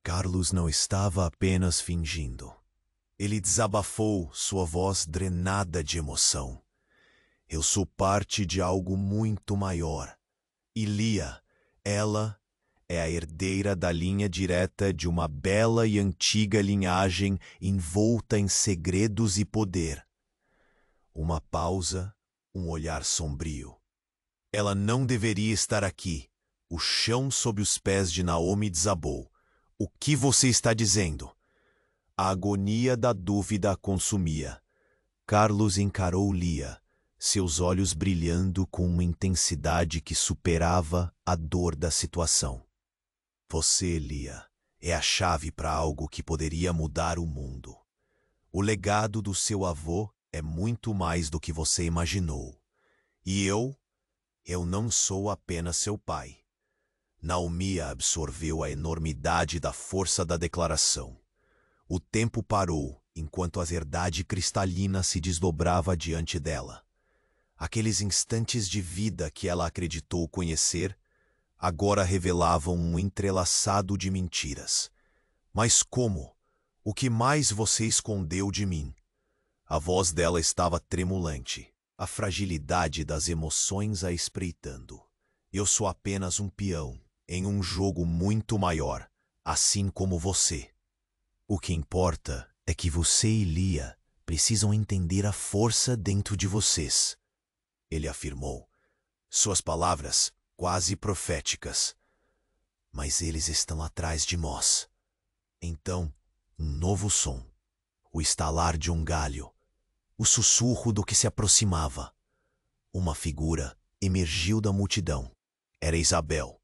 Carlos não estava apenas fingindo. Ele desabafou, sua voz drenada de emoção. "Eu sou parte de algo muito maior. E Lia, ela é a herdeira da linha direta de uma bela e antiga linhagem envolta em segredos e poder." Uma pausa, um olhar sombrio. "Ela não deveria estar aqui." O chão sob os pés de Naomi desabou. "O que você está dizendo?" A agonia da dúvida a consumia. Carlos encarou Lia, seus olhos brilhando com uma intensidade que superava a dor da situação. "Você, Lia, é a chave para algo que poderia mudar o mundo. O legado do seu avô é muito mais do que você imaginou. E eu não sou apenas seu pai." Naomi absorveu a enormidade da força da declaração. O tempo parou enquanto a verdade cristalina se desdobrava diante dela. Aqueles instantes de vida que ela acreditou conhecer, agora revelavam um entrelaçado de mentiras. Mas como? O que mais você escondeu de mim? A voz dela estava tremulante, a fragilidade das emoções a espreitando. Eu sou apenas um peão em um jogo muito maior, assim como você. O que importa é que você e Lia precisam entender a força dentro de vocês, ele afirmou, suas palavras quase proféticas. Mas eles estão atrás de nós. Então, um novo som, o estalar de um galho, o sussurro do que se aproximava. Uma figura emergiu da multidão. Era Isabel.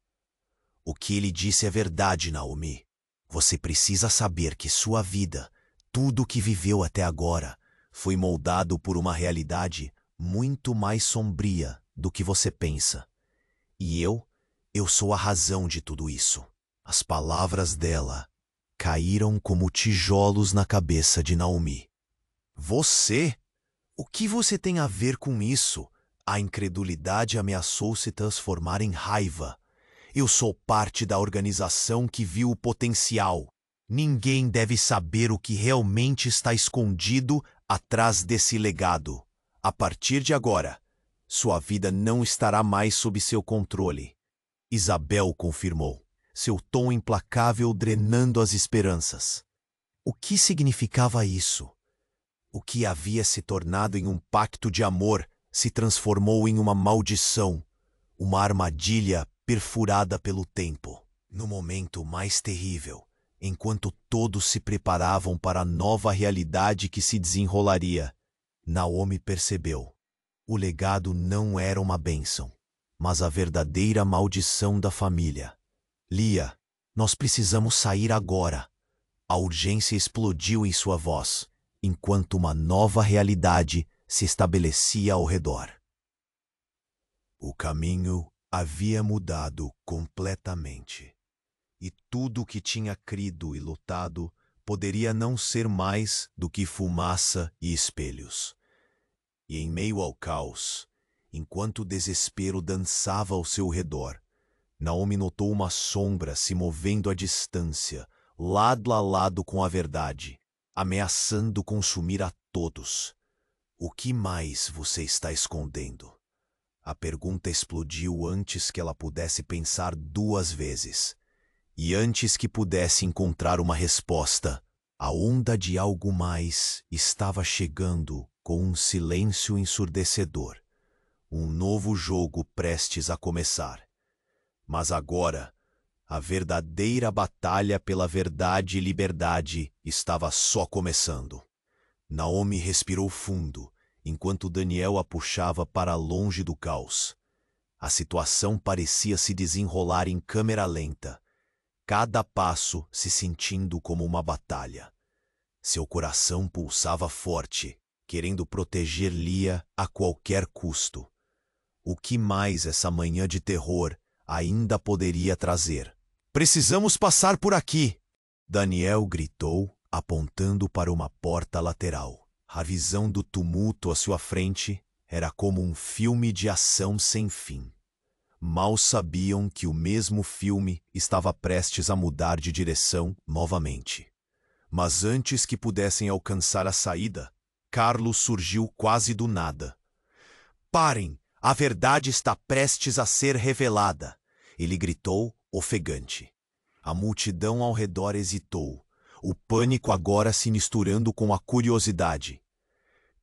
O que ele disse é verdade, Naomi. Você precisa saber que sua vida, tudo o que viveu até agora, foi moldado por uma realidade muito mais sombria do que você pensa. E eu sou a razão de tudo isso. As palavras dela caíram como tijolos na cabeça de Naomi. Você? O que você tem a ver com isso? A incredulidade ameaçou se transformar em raiva. Eu sou parte da organização que viu o potencial. Ninguém deve saber o que realmente está escondido atrás desse legado. A partir de agora, sua vida não estará mais sob seu controle. Isabel confirmou, seu tom implacável drenando as esperanças. O que significava isso? O que havia se tornado em um pacto de amor se transformou em uma maldição, uma armadilha perfurada pelo tempo. No momento mais terrível, enquanto todos se preparavam para a nova realidade que se desenrolaria, Naomi percebeu. O legado não era uma bênção, mas a verdadeira maldição da família. Lia, nós precisamos sair agora. A urgência explodiu em sua voz, enquanto uma nova realidade se estabelecia ao redor. O caminho havia mudado completamente, e tudo o que tinha crido e lutado poderia não ser mais do que fumaça e espelhos. E em meio ao caos, enquanto o desespero dançava ao seu redor, Naomi notou uma sombra se movendo à distância, lado a lado com a verdade, ameaçando consumir a todos. O que mais você está escondendo? A pergunta explodiu antes que ela pudesse pensar duas vezes. E antes que pudesse encontrar uma resposta, a onda de algo mais estava chegando com um silêncio ensurdecedor. Um novo jogo prestes a começar. Mas agora, a verdadeira batalha pela verdade e liberdade estava só começando. Naomi respirou fundo, enquanto Daniel a puxava para longe do caos. A situação parecia se desenrolar em câmera lenta, cada passo se sentindo como uma batalha. Seu coração pulsava forte, querendo proteger Lia a qualquer custo. O que mais essa manhã de terror ainda poderia trazer? Precisamos passar por aqui! Daniel gritou, apontando para uma porta lateral. A visão do tumulto à sua frente era como um filme de ação sem fim. Mal sabiam que o mesmo filme estava prestes a mudar de direção novamente. Mas antes que pudessem alcançar a saída, Carlos surgiu quase do nada. Parem! A verdade está prestes a ser revelada! Ele gritou, ofegante. A multidão ao redor hesitou, o pânico agora se misturando com a curiosidade.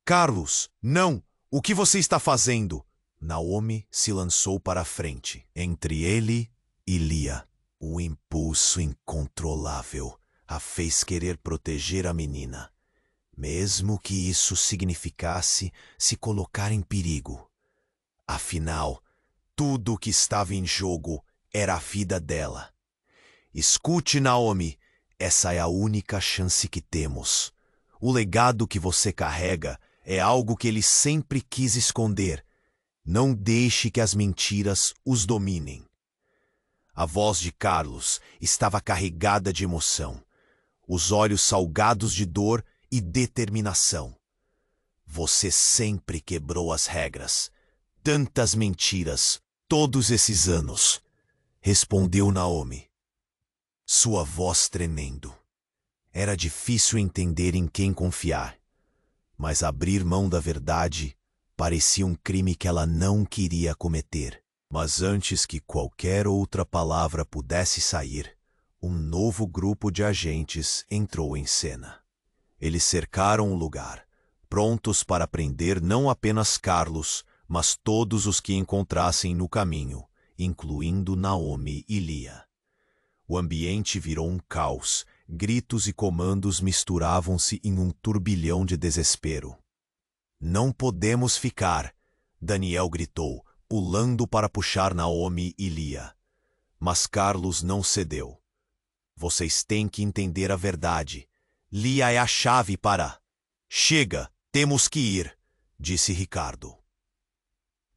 Carlos, não! O que você está fazendo? Naomi se lançou para a frente, entre ele e Lia. O impulso incontrolável a fez querer proteger a menina, mesmo que isso significasse se colocar em perigo. Afinal, tudo o que estava em jogo era a vida dela. Escute, Naomi, essa é a única chance que temos. O legado que você carrega é algo que ele sempre quis esconder. Não deixe que as mentiras os dominem. A voz de Carlos estava carregada de emoção, os olhos salgados de dor e determinação. Você sempre quebrou as regras, Tantas mentiras, todos esses anos, respondeu Naomi, sua voz tremendo. Era difícil entender em quem confiar, mas abrir mão da verdade parecia um crime que ela não queria cometer. Mas antes que qualquer outra palavra pudesse sair, um novo grupo de agentes entrou em cena. Eles cercaram o lugar, prontos para prender não apenas Carlos, mas todos os que encontrassem no caminho, incluindo Naomi e Lia. O ambiente virou um caos, gritos e comandos misturavam-se em um turbilhão de desespero. Não podemos ficar, Daniel gritou, pulando para puxar Naomi e Lia. Mas Carlos não cedeu. Vocês têm que entender a verdade. Lia é a chave para... Chega, temos que ir, disse Ricardo,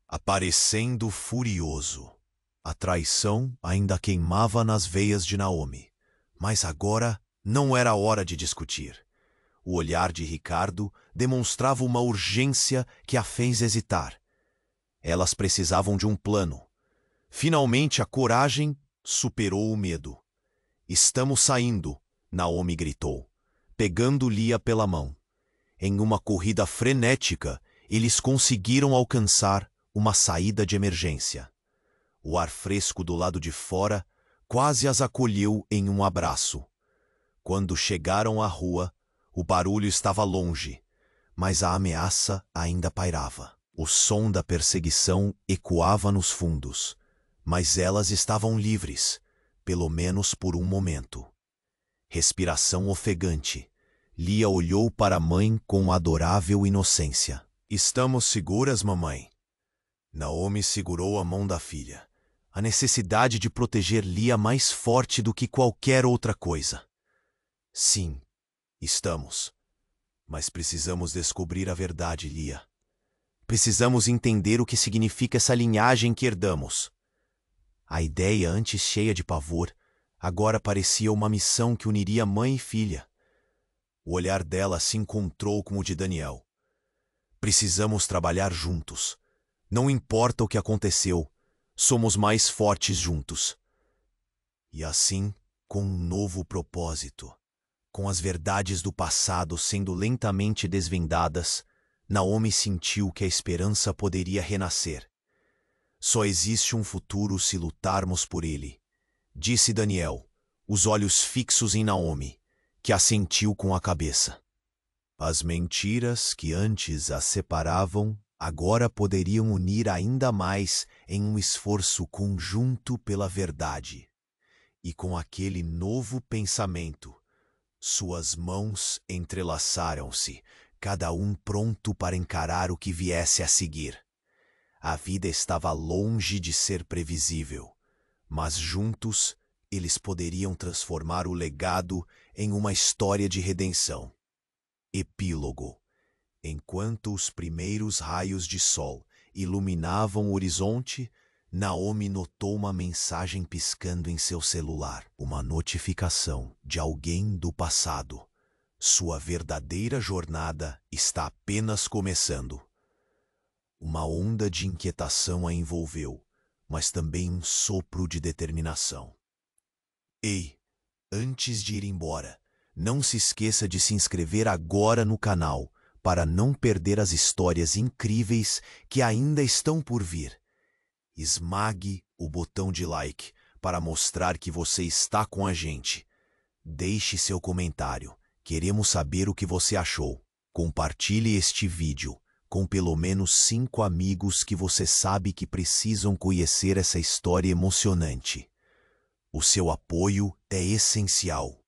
aparecendo furioso. A traição ainda queimava nas veias de Naomi, mas agora não era hora de discutir. O olhar de Ricardo demonstrava uma urgência que a fez hesitar. Elas precisavam de um plano. Finalmente a coragem superou o medo. Estamos saindo, Naomi gritou, pegando Lia pela mão. Em uma corrida frenética, eles conseguiram alcançar uma saída de emergência. O ar fresco do lado de fora quase as acolheu em um abraço. Quando chegaram à rua, o barulho estava longe, mas a ameaça ainda pairava. O som da perseguição ecoava nos fundos, mas elas estavam livres, pelo menos por um momento. Respiração ofegante. Lia olhou para a mãe com adorável inocência. Estamos seguras, mamãe? Naomi segurou a mão da filha. A necessidade de proteger Lia mais forte do que qualquer outra coisa. Sim, estamos. Mas precisamos descobrir a verdade, Lia. Precisamos entender o que significa essa linhagem que herdamos. A ideia, antes cheia de pavor, agora parecia uma missão que uniria mãe e filha. O olhar dela se encontrou com o de Daniel. Precisamos trabalhar juntos. Não importa o que aconteceu, somos mais fortes juntos. E assim, com um novo propósito, com as verdades do passado sendo lentamente desvendadas, Naomi sentiu que a esperança poderia renascer. Só existe um futuro se lutarmos por ele, disse Daniel, os olhos fixos em Naomi, que assentiu com a cabeça. As mentiras que antes as separavam agora poderiam unir ainda mais em um esforço conjunto pela verdade. E com aquele novo pensamento, suas mãos entrelaçaram-se, cada um pronto para encarar o que viesse a seguir. A vida estava longe de ser previsível, mas juntos eles poderiam transformar o legado em uma história de redenção. Epílogo. Enquanto os primeiros raios de sol iluminavam o horizonte, Naomi notou uma mensagem piscando em seu celular. Uma notificação de alguém do passado. Sua verdadeira jornada está apenas começando. Uma onda de inquietação a envolveu, mas também um sopro de determinação. Ei, antes de ir embora, não se esqueça de se inscrever agora no canal para não perder as histórias incríveis que ainda estão por vir. Esmague o botão de like para mostrar que você está com a gente. Deixe seu comentário. Queremos saber o que você achou. Compartilhe este vídeo com pelo menos 5 amigos que você sabe que precisam conhecer essa história emocionante. O seu apoio é essencial.